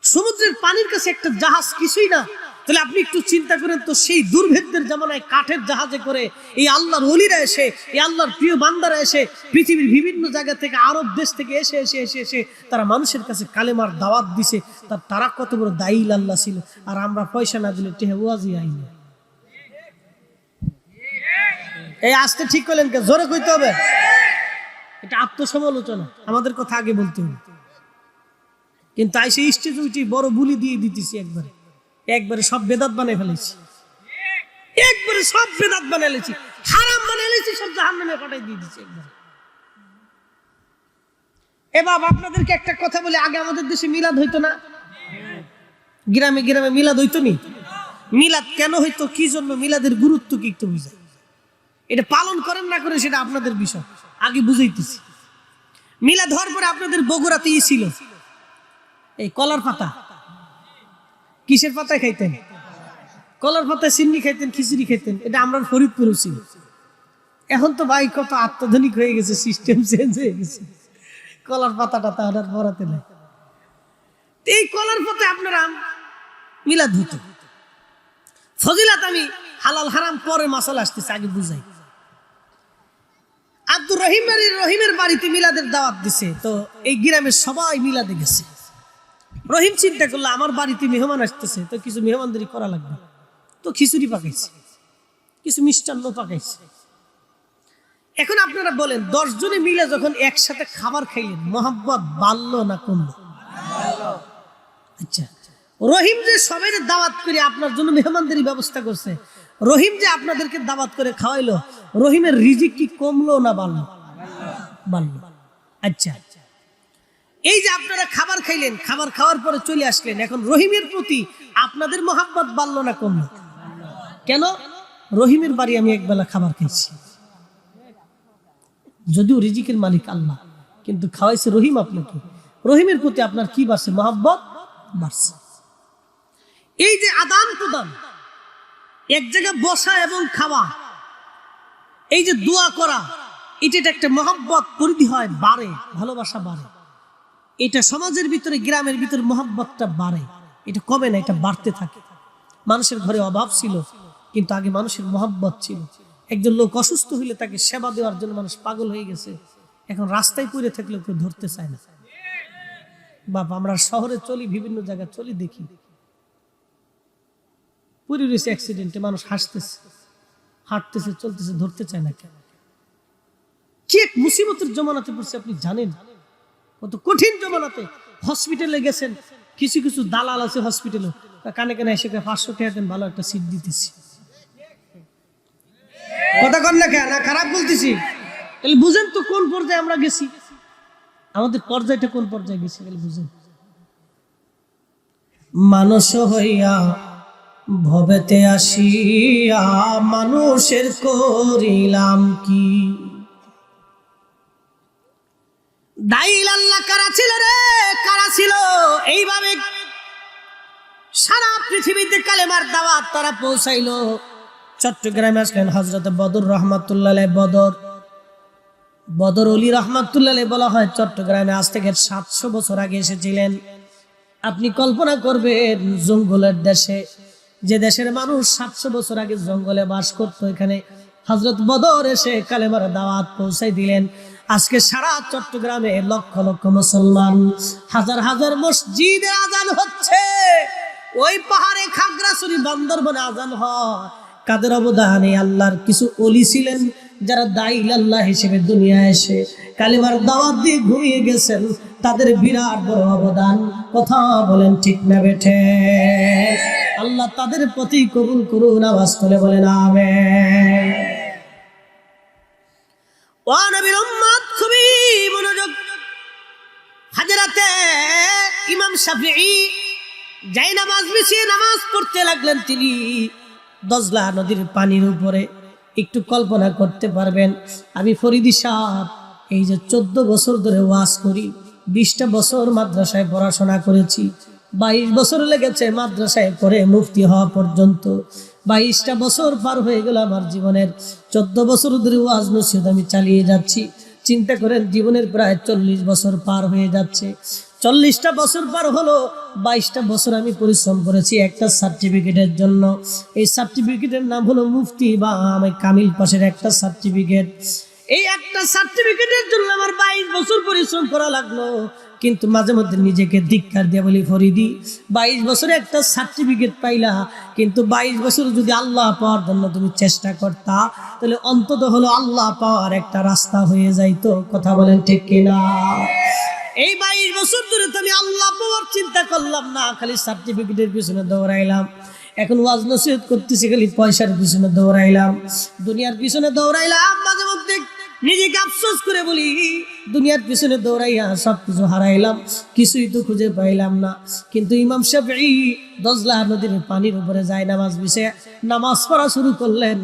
সমুদ্রের পানির কাছে একটা জাহাজ কিছুই না। তাহলে আপনি একটু চিন্তা করেন তো, সেই দুর্ভেদ্যের জামানায় কাঠের জাহাজে করে এই আল্লাহর ওলিরা এসে, এই আল্লাহর প্রিয় বান্দারা এসে পৃথিবীর বিভিন্ন জায়গা থেকে, আরব দেশ থেকে এসে এসে এসে এসে তারা মানুষের কাছে কালেমার দাওয়াত দিছে। তারা কত বড় দায়ী আল্লাহ ছিল। আর আমরা পয়সা না দিলে টেহে ওয়াজি আইনি। এই আসতে ঠিক করলেন কে? জোরে কইতে হবে। এটা আত্মসমালোচনা, আমাদের কথা আগে বলতে হবে। কিন্তু আইসে স্টেজ উঠি বড় বুলি দিয়ে দিতেছি, একবারে সব বেদাত বানাই ফেলেছি, একবারে সব বেদাত বানাইছি, হারাম বানাইছি, সব জাহান্নামে পাঠাই দিয়ে দিচ্ছি একবারে। এ বাবা, আপনাদেরকে একটা কথা বলে, আগে আমাদের দেশে মিলাদ হইতো না? গ্রামে গ্রামে মিলাদ হইতো নি? মিলাদ কেন হইতো, কি জন্য, মিলাদের গুরুত্ব কি একটু বুঝাই। এটা পালন করেন না করেন সেটা আপনাদের বিষয়, আগে বুঝাইতেছি। মিলাদ হওয়ার পরে আপনাদের বগুড়াতে ছিল এই কলার পাতা। কিসের পাতায় খাইতেন? কলার পাতায় চিন্নি খাইতেন, খিচুড়ি খাইতেন। এটা আমরা ফরিদপুরে ছিল। এখন তো ভাই কত আত্মধনিক হয়ে গেছে, সিস্টেম চেঞ্জ হয়ে গেছে, কলার পাতাটা তাহার ভরাতে নাই। এই কলার পাতায় আপনারা মিলাদ হতো। ফজিলাত আমি হালাল হারাম পরে মাসালা আসতেছে, আগে বুঝাই। আব্দুর রহিমের বাড়িতে মিলাদের দাওয়াত দিছে, তো এই গ্রামের সবাই মিলাদে গেছে। রহিম চিন্তা করলো, আমার বাড়িতে মেহমান আসতেছে, তো কিছু মেহমানদারি করা লাগবে। তো খিচুড়ি পাকাইছে, কিছু মিষ্টান্ন পাকাইছে। এখন আপনারা বলেন, 10 জনে মিলে যখন একসাথে খাবার খাইলেন, মোহাব্বত বাড়লো না কমলো? আচ্ছা, রহিম যে সবাই দাওয়াত করে আপনার জন্য মেহমানদারি ব্যবস্থা করছে, রহিম যে আপনাদেরকে দাওয়াত করে খাওয়াইলো, রহিমের রিজিক কি কমলো না বাড়লো? বাড়লো। আচ্ছা, এই যে আপনারা খাবার খাইলেন, খাবার খাওয়ার পরে চলে আসলেন, এখন রহিমের প্রতি আপনাদের মোহাব্বত বাড়লো না কমলো? কেন? রহিমের বাড়ি আমি একবেলা খাবার খাইছি, যদিও রিজিকের মালিক আল্লাহ, কিন্তু খাওয়াইছে রহিম আপনাকে। রহিমের প্রতি আপনার কি বাড়ছে? মোহাব্বত বাড়ছে। এই যে আদান প্রদান, এক জায়গায় বসা এবং খাওয়া, এই যে দোয়া করা, এটা একটা মোহাব্বত পরিধি হয়, বাড়ে, ভালোবাসা বাড়ে। এটা সমাজের ভিতরে, গ্রামের ভিতরে মোহাব্বতটা বাড়ে, এটা কমে না, এটা বাড়তে থাকে। মানুষের ঘরে অভাব ছিল, কিন্তু আগে মানুষের মোহাব্বত ছিল। একজন লোক অসুস্থ হইলে তাকে সেবা দেওয়ার জন্য মানুষ পাগল হয়ে গেছে। এখন রাস্তায় পড়ে থাকলে কেউ ধরতে চায় না। বাবা, আমরা শহরে চলি, বিভিন্ন জায়গায় চলি, দেখি পড়ে রয়েছে অ্যাক্সিডেন্টে, মানুষ হাসতেছে, হাঁটতেছে, চলতেছে, ধরতে চায় না। কেন? কি এক মুসিবতের জমানাতে পড়ছে আপনি জানেন? কত কঠিন জমানাতে। হসপিটালে গেছেন, কিছু কিছু দালাল আছে হসপিটালে, কানে কানে এসে 500 টাকা দেন, ভালো একটা সিট দিতেছি। কথা কন না কেন? খারাপ বলতেছি? তাহলে বুঝেন তো কোন পর্যায়ে আমরা গেছি, আমাদের পর্যায়টা কোন পর্যায়ে গেছি, বুঝেন। মানুষ হইয়া ভবেতে আসিয়া মানুষের করিলাম কি? দাইল আল্লাহ কারা ছিল রে, কারা ছিল? এইভাবে সারা পৃথিবীতে কালেমার দাওয়াত তারা পৌঁছাইলো। চট্টগ্রামে আসলেন হযরত বদর রহমাতুল্লাহ আলাইহি। বদর ওলি রহমাতুল্লাহ আলাইহি বলা হয় চট্টগ্রামে আজ থেকে 700 বছর আগে এসেছিলেন। আপনি কল্পনা করবেন, জঙ্গলের দেশে, যে দেশের মানুষ 700 বছর আগে জঙ্গলে বাস করত, এখানে হযরত বদর এসে কালেমার দাওয়াত পৌঁছাই দিলেন। আজকে সারা চট্টগ্রামে লক্ষ লক্ষ মুসলমান, হাজার হাজার মসজিদে আজান হচ্ছে। ওই পাহাড়ে, খাগড়াছড়ি, বান্দরবনে আজান হয়। কাদের অবদানে? আল্লাহর কিছু ওলি ছিলেন যারা দাইল আল্লাহ হিসেবে দুনিয়ায় এসে কালেমার দাওয়াত দিয়ে ঘুমিয়ে গেছেন, তাদের বিরাট বড় অবদান। কথা বলেন ঠিক না বেঠে? আল্লাহ তাদের প্রতি কবুল করুন, আওয়াজ তুলে বলেন আমিন। ও নবীর উম্মত, খুবই মনোযোগ। হযরতে ইমাম শাফিঈ যাই নামাজ বিছিয়ে নামাজ পড়তে লাগলেন তিনি দজলা নদীর পানির উপরে। একটু কল্পনা করতে পারবেন, আমি ফরিদি সাহেব এই যে 14 বছর ধরে ওয়াজ করি, 20টা বছর মাদ্রাসায় পড়াশোনা করেছি, 22 বছর লেগেছে মাদ্রাসায় পড়ে মুফতি হওয়া পর্যন্ত। 22টা বছর পার হয়ে গেল আমার জীবনের। 14 বছর ধরে ওয়াজ নসিহত আমি চালিয়ে যাচ্ছি। চিন্তা করেন, জীবনের প্রায় 40 বছর পার হয়ে যাচ্ছে। 40টা বছর পার হলো, 22টা বছর আমি পরিশ্রম করেছি একটা সার্টিফিকেটের জন্য। এই সার্টিফিকেটের নাম হলো মুফতি বা আমি কামিল পাশের একটা সার্টিফিকেট। এই একটা সার্টিফিকেটের জন্য আমার 22 বছর পরিশ্রম করা লাগলো। কিন্তু মাঝে মধ্যে নিজেকে ধিক্কার দিয়ে বলি, ফরিদি 22 বছরে একটা সার্টিফিকেট পাইলা, কিন্তু 22 বছর যদি আল্লাহ পাওয়ার জন্য তুমি চেষ্টা করতা, তাহলে অন্তত হলো আল্লাহ পাওয়ার একটা রাস্তা হয়ে যাইতো। কথা বলেন ঠিক কিনা? এই 22 বছর ধরে তো আমি আল্লাহ পাওয়ার চিন্তা করলাম না, খালি সার্টিফিকেটের পিছনে দৌড়াইলাম। এখন ওয়াজ নসিহত করতেছি, খালি পয়সার পিছনে দৌড়াইলাম, দুনিয়ার পিছনে দৌড়াইলাম। মাঝে মধ্যে নিজেকে আফসোস করে বলি, দুনিয়ার পিছনে দৌড়াইয়া সবকিছু হারাইলাম, কিছুই তো খুঁজে পাইলাম না। কিন্তু ইমাম শাফিঈ দজলা নদীর পানির উপরে যায় নামাজ বিছে নামাজ পড়া শুরু করলেন।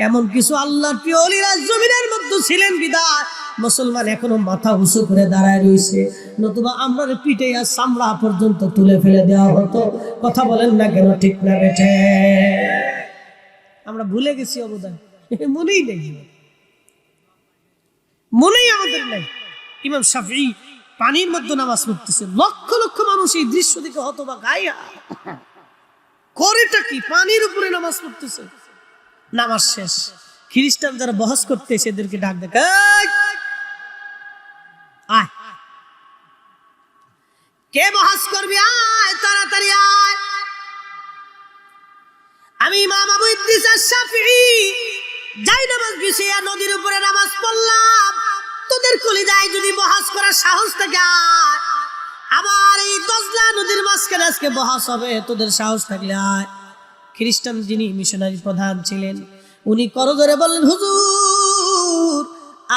এমন কিছু আল্লাহর প্রিয় ওলিরা জমিনের মধ্যে ছিলেন বিদায় মুসলমান এখনো মাথা উঁচু করে দাঁড়ায় রয়েছে, নতুবা আমরা পিঠে আর চামড়া পর্যন্ত তুলে ফেলে দেওয়া হতো। কথা বলেন না কেন, ঠিক না বেঠে? আমরা ভুলে গেছি অবদান, মনেই নেই, মনেই আমাদের নাই। ইমাম শাফিঈ পানির মধ্যে নামাজ পড়তেছে, লক্ষ লক্ষ মানুষ এই দৃশ্য দেখে হতবাক, গায়া করেটা কি? পানির উপরে নামাজ পড়তেছে। নামাজ শেষ, খ্রিস্টান যারা বহস করতেছে এদেরকে ডাক দেখ, আয়, কে বহস করবি? আয় তাড়াতাড়ি আয়। আমি ইমাম আবু ইদ্রিস আশ-শাফিঈ যাই নামাজ বিছিয়ে নদীর উপরে নামাজ পড়লাম। তোদের কলিজায় যদি বহস করার সাহস থাকে, আবার এই দজলা নদীর মাঝখানে আজকে বহস হবে, তোদের সাহস থাকলে আয়। খ্রিস্টান যিনি মিশনারি প্রধান ছিলেন, উনি করজোরে বললেন, হুজুর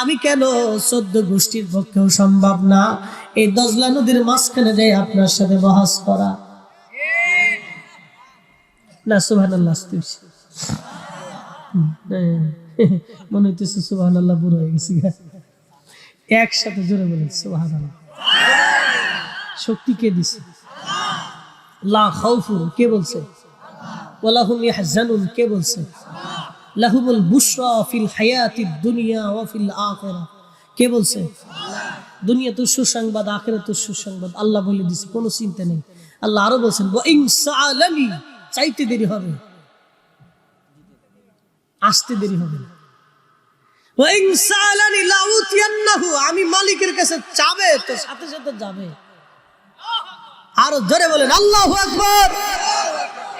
আমি কেন, 14 গোষ্ঠীর পক্ষেও সম্ভব না এই দজলা নদীর মাঝখানে যাই আপনার সাথে বহস করা। না সুবহানাল্লাহ, মনে হইতেছে সুবহানাল্লাহ বুড়ো হয়ে গেছি। একসাথে জোরে বলেন সুবহানাল্লাহ। শক্তি কে দিছে? লা খাউফুন কে বলছে? ওয়ালা হুম ইয়াহজানুন কে বলছে? লাহুমুল বুশরা ফিল হায়াতিদ দুনিয়া ওয়া ফিল আখিরাহ কে বলছে? দুনিয়াতে সুসংবাদ, আখিরাতে সুসংবাদ আল্লাহ বলে দিয়েছে, কোনো চিন্তা নেই। আল্লাহ আরো বলছেন, ওয়া ইন সাআলানি, চাইতে দেরি হবে, আসতে দেরি হবে না। ওয়া ইন সাআলানি লাউতিয়ান্নাহু, আমি মালিকের কাছে চাবে তো সাথে সাথে যাবে। আরো জোরে বলেন আল্লাহু আকবার।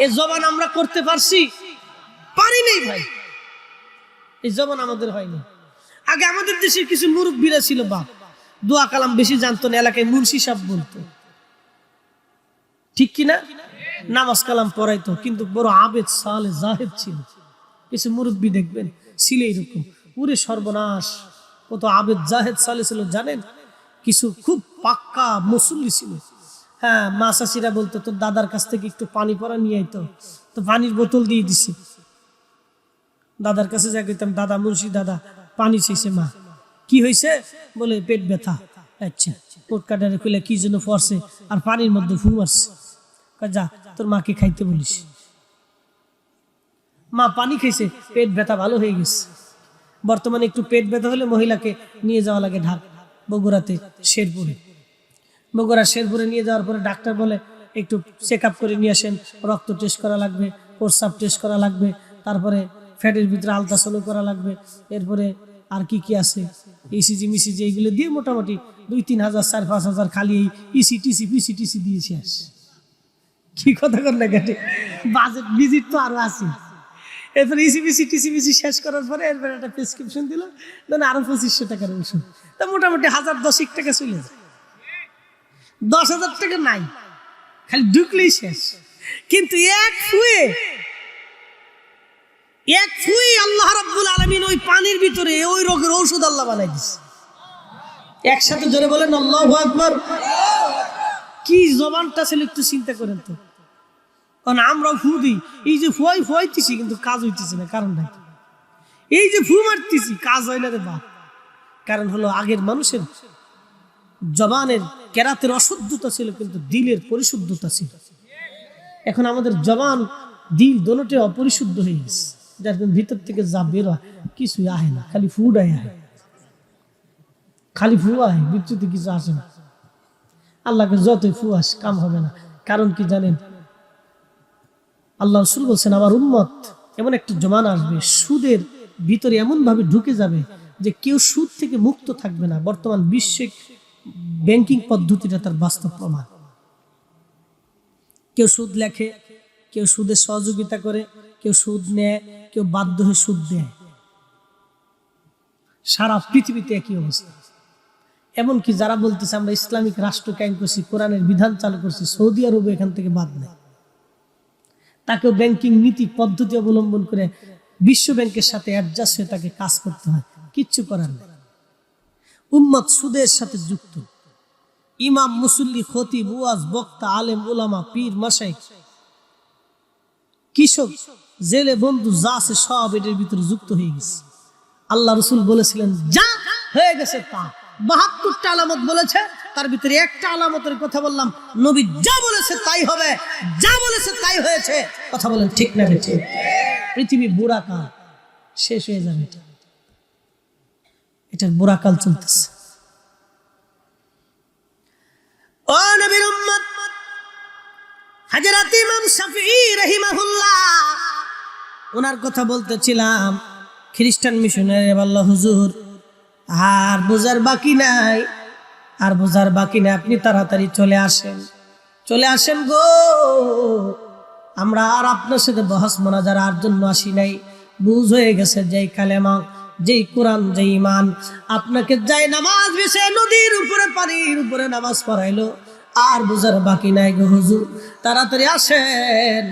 এই জবান আমরা করতে পারছি? পারি নাই ভাই, এই জবান আমাদের হয়নি। আগে আমাদের দেশের কিছু মুরব্বীরা ছিল, বাপ দোয়া কালাম বেশি জানতো না, এলাকায় মুন্সি সাহেব বলতো, ঠিক কিনা? নামাজ কালাম পড়াইতো, কিন্তু বড় আবেদ সালে জাহেদ ছিল। কিছু মুরব্বী দেখবেন ছিল এরকম, পুরে সর্বনাশ। কত আবেদ জাহেদ সালে ছিল জানেন? কিছু খুব পাক্কা মুসল্লি ছিল। হ্যাঁ, মা চাচিরা বলতো, তোর দাদার কাছ থেকে একটু পানি পরা নিয়ে আইতো, তো পানির বোতল দিয়ে দিছে। দাদার কাছে যা কইতাম, দাদা মুন্সি দাদা পানি চাইছে। মা কি হয়েছে? বলে পেট ব্যথা। আচ্ছা, কোট কাটারে খুলে কি জন্য পড়ছে, আর পানির মধ্যে ফু মারছে। যা তোর মাকে খাইতে বলিস। মা পানি খাইছে, পেট ব্যথা ভালো হয়ে গেছে। বর্তমানে একটু পেট ব্যথা হলে মহিলাকে নিয়ে যাওয়া লাগে ঢাক, বগুড়াতে শেরপুরে। বগুড়া শেরপুরে নিয়ে যাওয়ার পরে ডাক্তার বলে একটু চেক আপ করে নিয়ে আসেন, রক্ত টেস্ট করা লাগবে, প্রস্রাব টেস্ট করা লাগবে, তারপরে ফ্যাটের ভিতরে আলট্রাসাউন্ড করা লাগবে, এরপরে আর কি কি আছে ইসিজি মিসিজি এইগুলো দিয়ে মোটামুটি 2-3 হাজার 4-5 হাজার খালি ইসি টিসি পিসি টিসি দিয়েছি। আস কি কথা কর না কেটে, বাজেট ভিজিট তো আরো আছে। এরপরে ইসিবিসি টিসিবিসি শেষ করার পরে এরপরে একটা প্রেসক্রিপশন দিল, দেন আরো 2500 টাকার ওষুধ। তা মোটামুটি 1010 টাকা চলে যায়। 10,000 টাকা নাই, খালি ঢুকলেই শেষ। কিন্তু এক ফুয়ে আল্লাহ রাব্বুল আলামিন ওই পানির ভিতরে ওই রোগের ঔষধ আল্লাহ বানাই দিছে। একসাথে জোরে বলেন আল্লাহু আকবার। কি জবানটা ছিল একটু চিন্তা করেন তো। কারণ আমরা ফু দিই, এই যে ফুয়াইতেছি কিন্তু কাজ হইতেছে না, কারণ নাই। এই যে ফু মারতেছি কাজ হয় না রে বাপ, কারণ হলো আগের মানুষের জবানের কেরাতের অশুদ্ধতা ছিল কিন্তু দিলের পরিশুদ্ধতা ছিল। এখন আমাদের জবান দিল দোনোটাই অপরিশুদ্ধ হয়ে গেছে, যার ভিতর থেকে যা বের হয় কিছুই আহে না, খালি ফুডাই আহে, খালি ফু আহে, বিচ্যুতি কিছু আসে না। আল্লাহকে যতই ফু আস কাম হবে না। কারণ কি জানেন, আল্লাহ রাসূল বলছেন আমার উম্মত এমন একটা জমানা আসবে সুদের ভিতরে এমন ভাবে ঢুকে যাবে যে কেউ সুদ থেকে মুক্ত থাকবে না। বর্তমান বিশ্বে ব্যাংকিং পদ্ধতিটা তার বাস্তব প্রমাণ। কেউ সুদ লেখে, কেউ সুদের সহযোগিতা করে, কেউ সুদ নেয়, কেউ বাধ্য হয়ে সুদ দেয়। সারা পৃথিবীতে একই অবস্থা। এমনকি যারা বলতেছে আমরা ইসলামিক রাষ্ট্র কায়েম করছি, কোরআনের বিধান চালু করছি, সৌদি আরবে এখান থেকে বাদ নেয়, তাকেও ব্যাংকিং নীতি পদ্ধতি অবলম্বন করে বিশ্ব ব্যাংকের সাথে অ্যাডজাস্ট হয়ে তাকে কাজ করতে হয়। কিচ্ছু করার নেই। উম্মত সুদের সাথে যুক্ত। ইমাম, মুসল্লি, খতিব, ওয়াজ, বক্তা, আলেম, উলামা, পীর, মাশাইখ, কৃষক, জেলে, বন্ধু যা আছে সব এটার ভিতরে যুক্ত হয়ে গেছে। আল্লাহ রাসূল বলেছিলেন যা হয়ে গেছে তা। ৭২টা আলামত বলেছে, তার ভিতরে একটা আলামতের কথা বললাম, নবী যা বলেছে তাই হবে, যা বলেছে তাই হয়েছে। কথা বলেন ঠিক না ঠিক? পৃথিবী বুড়াকাল শেষ হয়ে যাবে, এটার বুড়াকাল চলতেছে। ও নবীর উম্মত, হযরত ইমাম শাফিঈ রাহিমাহুল্লাহ ওনার কথা বলতেছিলাম। খ্রিস্টান মিশনারি বলল হুজুর আর বোঝার বাকি নাই, আর বোঝার বাকি নাই, আপনি তাড়াতাড়ি চলে আসেন, চলে আসেন গো। আমরা আর আপনার সাথে বহস মোনাজারা আর জন্য আসি নাই। বুঝ হয়ে গেছে যেই কালেমা, যেই কোরআন, যেই ঈমান আপনাকে যাই নামাজ বেশে নদীর উপরে পানির উপরে নামাজ পড়াইলো, আর বোঝার বাকি নাই গো হুজুর, তাড়াতাড়ি আসেন,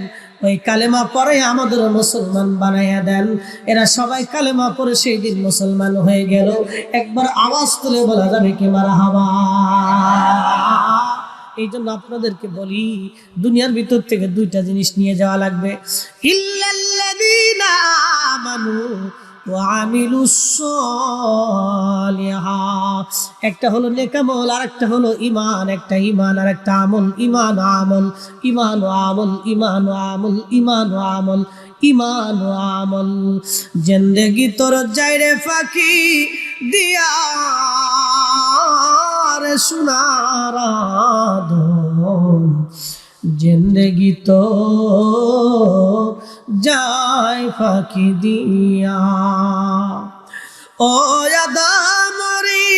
ওই কালেমা পরে আমাদের মুসলমান বানাইয়া দেন। এরা সবাই কালেমা পরে সেই দিন মুসলমান হয়ে গেল। একবার আওয়াজ তুলে বলা যাবে কি মারহাবা? এই জন্য আপনাদেরকে বলি দুনিয়ার ভিতর থেকে দুইটা জিনিস নিয়ে যাওয়া লাগবে, ইল্লাল্লাযীনা আমানু ওয়া আমিলুস সালিহাত। একটা হলো নেক আমল, আর একটা হলো ঈমান। একটা ঈমান আর একটা আমল। ঈমান ও আমল, ঈমান ও আমল, ঈমান ও আমল, ঈমান ও আমল, ঈমান ও আমল। জিন্দেগি তোর যাইরে ফাঁকি দিয়া রে সোনার আদম, জিন্দেগি তো যায় ফাঁকি দিয়া। ও আদমরি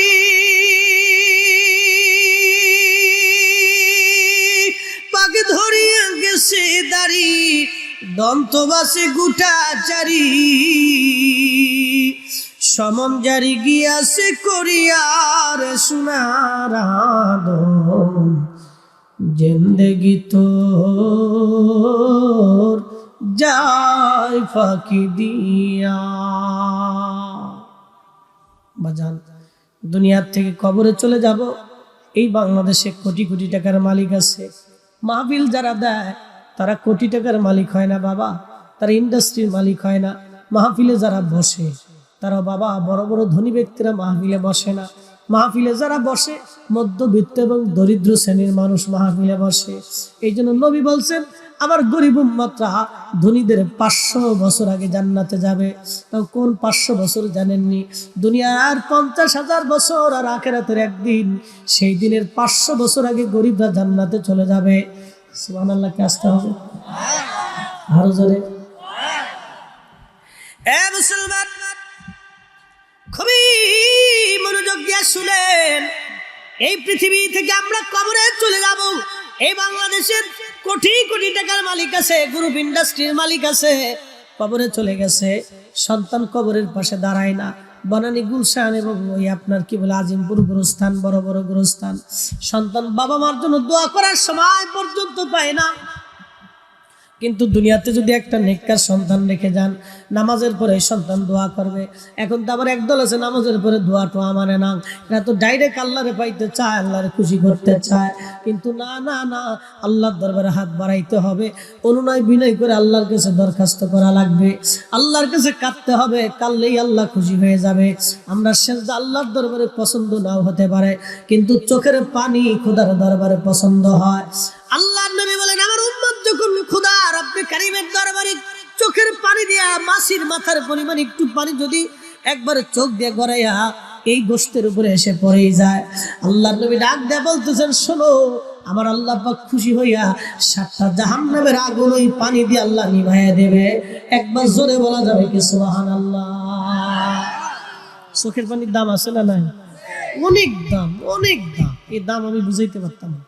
পাক ধরিয়া গেছে দাড়ি, দন্তবাসে গুটা চারি, সমন জারি গিয়াছে করিয়ার সোনার আদম, জিন্দেগি তোর যায় ফাঁকি দিয়া। বাজান, দুনিয়ার থেকে কবরে চলে যাব। এই বাংলাদেশে কোটি কোটি টাকার মালিক আছে, মাহফিল যারা দেয় তারা কোটি টাকার মালিক হয় না বাবা, তারা ইন্ডাস্ট্রির মালিক হয় না। মাহফিলে যারা বসে তারা বাবা বড় বড় ধনী ব্যক্তিরা মাহফিলে বসে না। মাহফিলে যারা বসে মধ্যবিত্ত এবং দরিদ্র শ্রেণীর মানুষ মাহফিলে বসে। এই জন্য নবী বলছেন আমার গরিব উম্মতরা ধনীদের 500 বছর আগে জান্নাতে যাবে। তাও কোন 500 বছর জানেননি? দুনিয়ার 50,000 বছর আর আখিরাতের একদিন, সেই দিনের 500 বছর আগে গরিবরা জান্নাতে চলে যাবে। সুবহানাল্লাহকে আসতে হবে আরো জোরে। এ মুসলমান, খুবই মনোযোগ দিয়ে শুনেন। এই পৃথিবী থেকে আমরা কবরে চলে যাব। এই বাংলাদেশের কোটি কোটি টাকার মালিক আছে, গ্রুপ ইন্ডাস্ট্রির মালিক আছে, কবরে চলে গেছে। সন্তান কবরের পাশে দাঁড়ায় না। বনানী, গুলশান এবং ওই আপনার কি বলে আজিমপুর গুরুস্থান, বড় বড় গুরুস্থান, সন্তান বাবা মার জন্য দোয়া করার সময় পর্যন্ত পায় না। কিন্তু দুনিয়াতে যদি একটা নেককার সন্তান রেখে যান, নামাজের পরে সন্তান দোয়া করবে। এখন তো আবার একদল আছে নামাজের পরে দোয়া টোয়া মানে না, এরা তো ডাইরেক্ট আল্লাহরে পাইতে চায়, আল্লাহরে খুশি করতে চায়। কিন্তু না না না, আল্লাহর দরবারে হাত বাড়াইতে হবে, অনুনয় বিনয় করে আল্লাহর কাছে দরখাস্ত করা লাগবে, আল্লাহর কাছে কাঁদতে হবে, কাঁদলেই আল্লাহ খুশি হয়ে যাবে। আমরা সেজদা আল্লাহর দরবারে পছন্দ নাও হতে পারে, কিন্তু চোখের পানি খোদার দরবারে পছন্দ হয়। আল্লাহর নবী বলেন, আমার উম্মত যখন খোদা রব্বে কারীমের দরবারে চোখের পানি দিয়া মাছির মাথার পরিমাণ একটু পানি যদি একবারে চোখ দিয়ে গড়াইয়া এই গোশতের উপরে এসে পড়েই যায়, আল্লাহর নবী ডাক দিয়ে বলতেছেন, শোনো, আমার আল্লাহ পাক খুশি হইয়া 7টা জাহান্নামের আগুন ওই পানি দিয়ে আল্লাহ নিভাইয়া দেবে। একবার জোরে বলা যাবে কি সুবহানাল্লাহ? চোখের পানির দাম আছে না নাই? অনেক দাম, অনেক দাম। এই দাম আমি বুঝাইতে পারতাম না।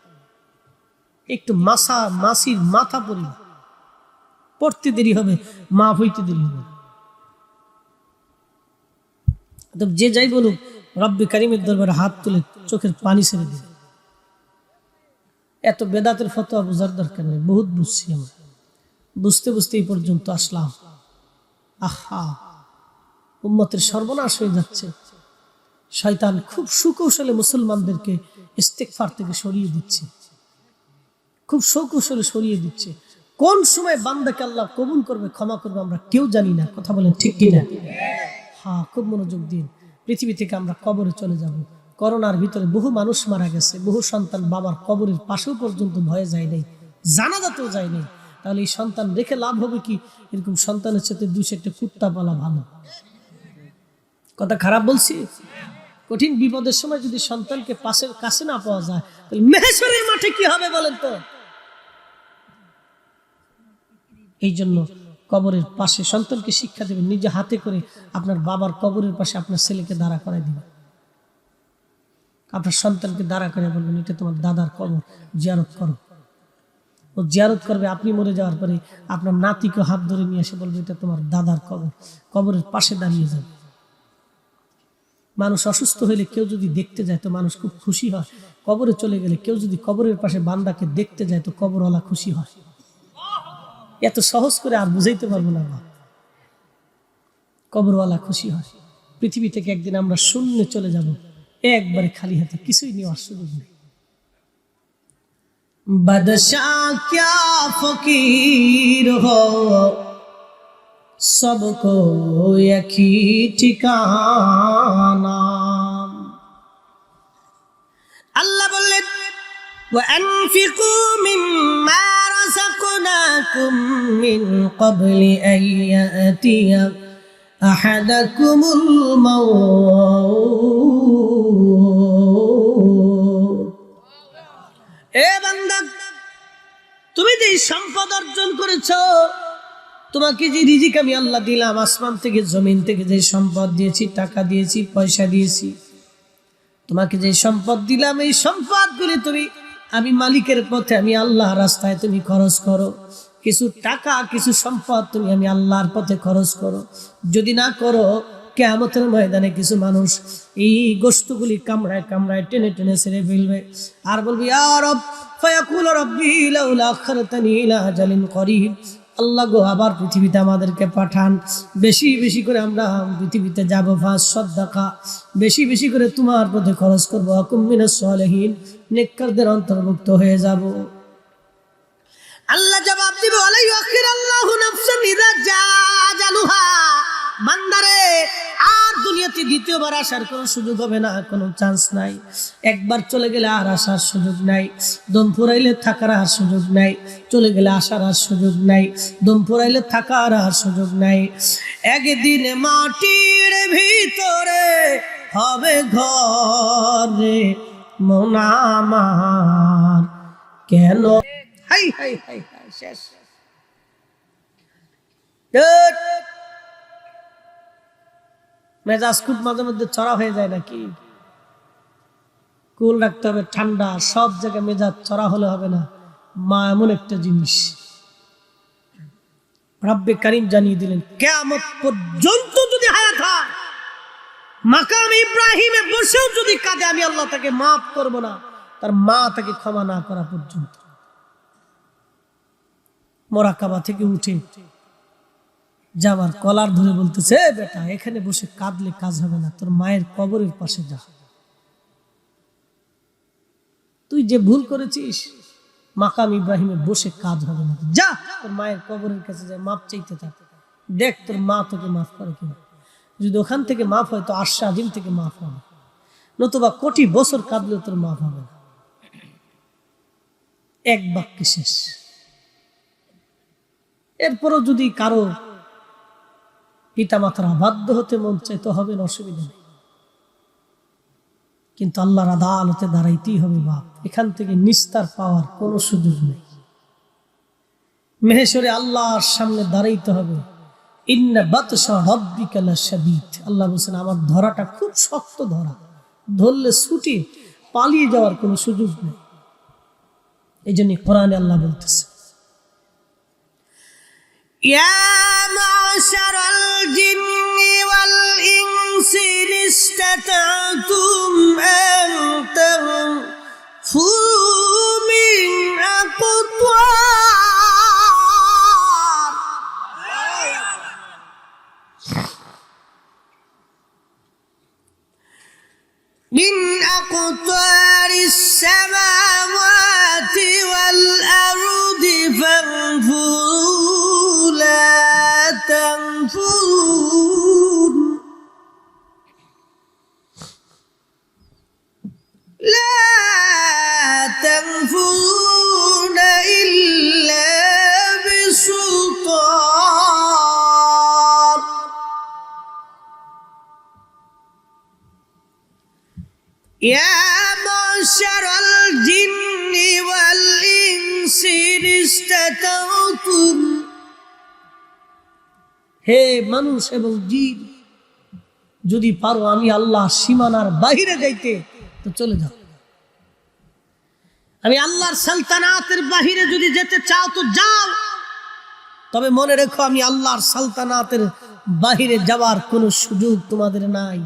একটু মাছির মাথা পড়তে দেরি হবে, মাফ হইতে দেরি হবে। যে যাই বলুক, রব্বে কারীমের দরবারে হাত তুলে চোখের পানি ছেড়ে দিবে। এত বেদাতের ফতোয়া বোঝার দরকার নেই, বহুত বুঝছি আমরা, বুঝতে বুঝতে এই পর্যন্ত আসলাম। আহা, উম্মতের সর্বনাশ হয়ে যাচ্ছে। শয়তান খুব সুকৌশলে মুসলমানদেরকে ইস্তেগফার থেকে সরিয়ে দিচ্ছে, খুব সুকৌশলে সরিয়ে দিচ্ছে। কোন সময় বান্দাকে আল্লাহ কবুল করবে, ক্ষমা করবে, আমরা কেউ জানি না। কথা বলেন ঠিক কিনা? হ্যাঁ, খুব মনোযোগ দিন। পৃথিবী থেকে আমরা কবরে চলে যাব। করোনার ভিতরে বহু মানুষ মারা গেছে, বহু সন্তান বাবার কবরের পাশেও পর্যন্ত ভয়ে যায় নাই, জানাজাতেও যায় নাই। তাহলে এই সন্তান রেখে লাভ হবে কি? এরকম সন্তানের সাথে 2-4টা কুত্তা পালা ভালো। কথা খারাপ বলছি? কঠিন বিপদের সময় যদি সন্তানকে পাশের কাছে না পাওয়া যায়, তাহলে মেহেশ্বরের মাঠে কি হবে বলেন তো? এই জন্য কবরের পাশে সন্তানকে শিক্ষা দেবেন, নিজে হাতে করে আপনার বাবার কবরের পাশে আপনার ছেলেকে দাঁড়া করাই দিবেন। আপনার সন্তানকে দাঁড়া করে বলবেন, এটা তোমার দাদার কবর, জিয়ারত করো। ও জিয়ারত করবে। আপনি মরে যাওয়ার পরে আপনার নাতিকে হাত ধরে নিয়ে এসে বলবে, এটা তোমার দাদার কবর। কবরের পাশে দাঁড়িয়ে যাবে। মানুষ অসুস্থ হইলে কেউ যদি দেখতে যায় তো মানুষ খুব খুশি হয়। কবরে চলে গেলে কেউ যদি কবরের পাশে বান্দাকে দেখতে যায় তো কবরওয়ালা খুশি হয়। এত সহজ করে আর বুঝাইতে পারবো না। কবরওয়ালা খুশি হয়। পৃথিবী থেকে একদিন আমরা শূন্য চলে যাব, একবারে খালি হাতে, কিছুই নেওয়ার সুযোগ নেই। বাদশাহ ক্যা ফকির হো, सबको एक ही ठिकाना। अल्लाह बोले, وأنفقوا مما رزقناكم من قبل أن يأتي أحدكم الموت। এ বান্দা, তুমি যে সম্পদ অর্জন করেছো, তোমাকে যে রিজিক আমি আল্লাহ দিলাম, আসমান থেকে জমিন থেকে যে সম্পদ দিয়েছি, টাকা দিয়েছি, পয়সা দিয়েছি, তোমাকে যে সম্পদ দিলাম, এই সম্পদগুলি তুমি আমি মালিকের পথে, আমি আল্লাহ রাস্তায় তুমি খরচ করো। কিছু টাকা, কিছু সম্পদ তুমি আমি আল্লাহর পথে খরচ করো। যদি না করো, কিয়ামতের ময়দানে কিছু মানুষ এই গোশতগুলি কামড়ায় কামড়ায় টেনে টেনে ছেড়ে ফেলবে আর বলবে, ইয়া রব, ফায়াকুলু রাব্বি লাউলা আখখারতানি ইলা আজালিন করিব। আল্লাহ গো, আবার পৃথিবীতে আমাদেরকে পাঠান, বেশি বেশি করে আমরা পৃথিবীতে যাবো, ফাঁস সাদাকা বেশি বেশি করে তোমার পথে খরচ করবো, আকুম মিনাস সালিহিন, নেককারদের অন্তর্ভুক্ত হয়ে যাব। আল্লাহ জবাব দিবে, ওয়ালা ইউআখিরুল্লাহু নাফসান ইযা জাআ আজালুহা। বান্দারে, আর দুনিয়াতে দ্বিতীয়বার আসার কোনো সুযোগ হবে না, কোনো চান্স নাই। একবার চলে গেলে আর আসার সুযোগ নাই। দম ফুরাইলে থাকার আর সুযোগ নাই, চলে গেলে আসার আর সুযোগ নাই। দম ফুরাইলে থাকার আর সুযোগ নাই। একদিন মাটির ভিতরে হবে ঘরে মন আমার, কেন হাই হাই হাই হাই শেষ। মেজাজ খুব মাঝে মধ্যে চড়া হয়ে যায় নাকি? কুল রাখতে হবে, ঠান্ডা। সব জায়গায় মেজাজ চড়া হলে হবে না। মা এমন একটা জিনিস, রব্বে কারীম জানিয়ে দিলেন, কিয়ামত পর্যন্ত যদি হায়াত হয়, মাকাম ইব্রাহিমে বসেও যদি কাঁদে, আমি আল্লাহ তাকে মাফ করব না, তার মা তাকে ক্ষমা না করা পর্যন্ত। মোরাকাবা থেকে উঠে যাওয়ার কলার ধরে বলতেছে, বেটা এখানে বসে কাঁদলে কাজ হবে না, তোর মায়ের কবরের পাশে যা, তুই যে ভুল করেছিস মাকাম ইব্রাহিমে বসে কাজ হবে না, যা তোর মায়ের কবরের কাছে যা, মাপ চাইতে থাক, দেখ তোর মা তোকে মাফ করে কিনা। যদি ওখান থেকে মাফ হয় তো আরশে আজিম থেকে মাফ হবে, নতুবা কোটি বছর কাঁদলেও তোর মাফ হবে না। এক বাক্যে শেষ। এরপরও যদি কারো পিতামাতার অবাধ্য হতে মন চায় তো হবে না, অসুবিধা নেই, কিন্তু আল্লাহর আদালতে দাঁড়াইতেই হবে বাপ, এখান থেকে নিস্তার পাওয়ার কোনো সুযোগ নেই। মেহেশরে আল্লাহর সামনে দাঁড়াইতে হবে। ইন্না বাতশা রাব্বিকা লাশাদীদ, আল্লাহ বলেন আমার ধরাটা খুব শক্ত ধরা, ধরলে ছুটে পালিয়ে যাওয়ার কোনো সুযোগ নেই। এই জন্য কোরআনে আল্লাহ বলতেছে, ইয়া মা'শারাল জিন্নি ওয়াল ইনসি ইসতাতা'তুম আন তানফুযু মিন আকতার من أقطار السماوات والأرض فانفذوا لا تنفذون لا تنفذون إلا بسلطان يا معشر الجن والإنس إن استطعتم, হে মানুষ এবং জিন, যদি পারো আমি আল্লাহ সীমানার বাহিরে যাইতে তো চলে যাও। আমি আল্লাহর সালতানাতের বাহিরে যদি যেতে চাও তো যাও, তবে মনে রেখো আমি আল্লাহর সালতানাতের বাহিরে যাওয়ার কোনো সুযোগ তোমাদের নাই।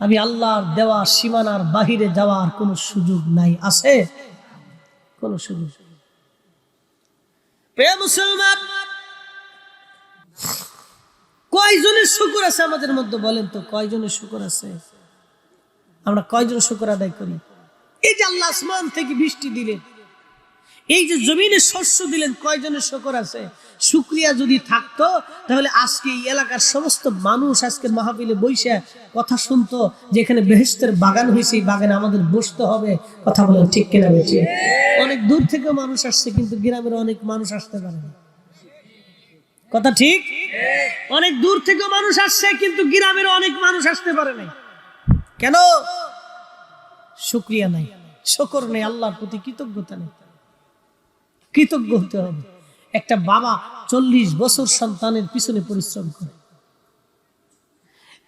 আমি আল্লাহর দেওয়া সীমানার বাহিরে যাওয়ার কোনো সুযোগ নাই, আছে কোনো সুযোগ? প্রিয় মুসলমান, কয়জনের শুকর আছে আমাদের মধ্যে বলেন তো? কয়জনের শুকর আছে? আমরা কয়জন শুকর আদায় করি? এই যে আল্লাহ আসমান থেকে বৃষ্টি দিলেন, এই যে জমিনে শস্য দিলেন, কয়জনের শুকর আছে? শুকরিয়া যদি থাকতো তাহলে আজকে এই এলাকার সমস্ত মানুষ আজকে মাহফিলে বসে কথা শুনতো যে এখানে বেহেশতের বাগান হয়েছে, এই বাগানে আমাদের বসতে হবে। কথা বলেন ঠিক কিনা? বেশি অনেক দূর থেকে মানুষ আসছে, কিন্তু গ্রামের অনেক মানুষ আসতে পারে না। কথা ঠিক? অনেক দূর থেকে মানুষ আসছে, কিন্তু গ্রামের অনেক মানুষ আসতে পারে নাই। কেন? শুকরিয়া নাই, শুকর নেই, আল্লাহর প্রতি কৃতজ্ঞতা নেই। কৃতজ্ঞ হতে হবে। একটা বাবা 40 বছর সন্তানের পিছনে পরিশ্রম করে,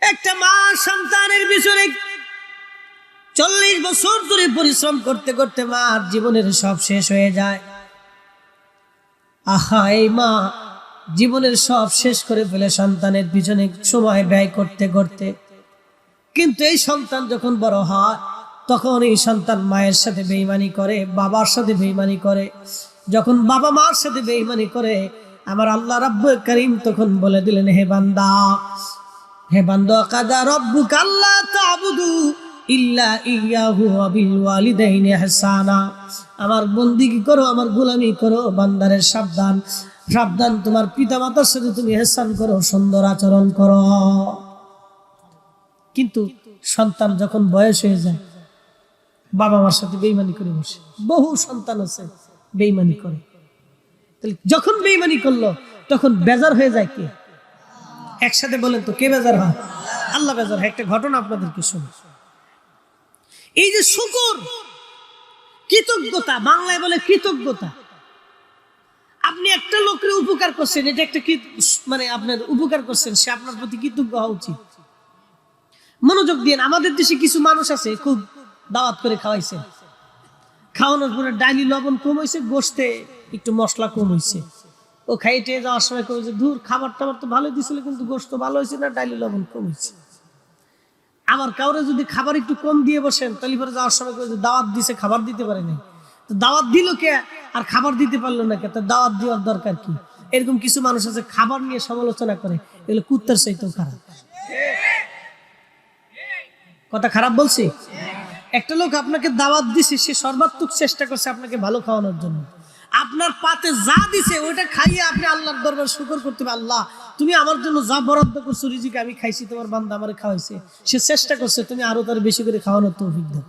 একটা মা সন্তানের পিছনে 40 বছর ধরে পরিশ্রম করতে করতে মার জীবনের সব শেষ হয়ে যায়। আহা, এই মা জীবনের সব শেষ করে ফেলে সন্তানের পিছনে সময় ব্যয় করতে করতে, কিন্তু এই সন্তান যখন বড় হয় তখন এই সন্তান মায়ের সাথে বেঈমানি করে, বাবার সাথে বেঈমানি করে। যখন বাবা মার সাথে বেঈমানি করে, আমার আল্লাহ রাব্বুল কারীম তখন বলে দিলেন, হে বান্দা, হে বান্দা, কাদা রাব্বুকা আল্লা তা'বুদু ইল্লা ইয়াহু ওয়া বিল ওয়ালিদাইনি ইহসানা। আমার বন্দেগী করো, আমার গোলামি করো, বান্দারে সাবধান সাবধান, তোমার পিতামাতার সাথে তুমি ইহসান করো, সুন্দর আচরণ করো। কিন্তু সন্তান যখন বয়স হয়ে যায় বাবা মার সাথে বেঈমানি করে বসে। বহু সন্তান আছে বেঈমানি করে। তাহলে যখন বেঈমানি করলো তখন বেজার হয়ে যায় কে? একসাথে বলেন তো, কে বেজার হয়? আল্লাহ বেজার হয়। একটা ঘটনা আপনাদেরকে শুনি। এই যে শুকর, কৃতজ্ঞতা, বাংলায় বলে কৃতজ্ঞতা। আপনি একটা লোকের উপকার করছেন, এটা একটা মানে আপনার উপকার করছেন, সে আপনার প্রতি কৃতজ্ঞ হওয়া উচিত। মনোযোগ দিন। আমাদের দেশে কিছু মানুষ আছে খুব দাওয়াত করে খাওয়াইছে, খাওয়ানোর পরে ডাইলি লবণ কম হয়েছে, গোশতে একটু মশলা কম হয়েছে। ও খাইতে যাওয়ার সময় কবে যে দূর, খাবার টাবার তো ভালো দিছিল কিন্তু গোশত ভালো হয়েছে না, ডাইলি লবণ কম হয়েছে। আবার কাউরে যদি খাবার একটু কম দিয়ে বসেন তাহলে পরে যাওয়ার সময় কবে যে দাওয়াত দিছে, খাবার দিতে পারে নাই। তো দাওয়াত দিল কে? আর খাবার দিতে পারলো না, তার দাওয়াত দেওয়ার দরকার কি? এরকম কিছু মানুষ আছে খাবার নিয়ে সমালোচনা করে, এগুলো কুত্তার চাইতেও খারাপ। কথা খারাপ বলছি? একটা লোক আপনাকে দাওয়াত দিছে, সে সর্বাত্মক চেষ্টা করছে আপনাকে ভালো খাওয়ানোর জন্য, আপনার পাতে যা দিছে ওইটা খাইয়ে আপনি আল্লাহর দরবার শুকর করতে হবে, আল্লাহ তুমি আমার জন্য যা বরাদ্দ করছো রিজিক আমি খাইছি, তোমার বান্দা আমারে খাওয়াইছে, সে চেষ্টা করছে, তুমি আরো তার বেশি করে খাওয়ানোর তৌফিক দাও।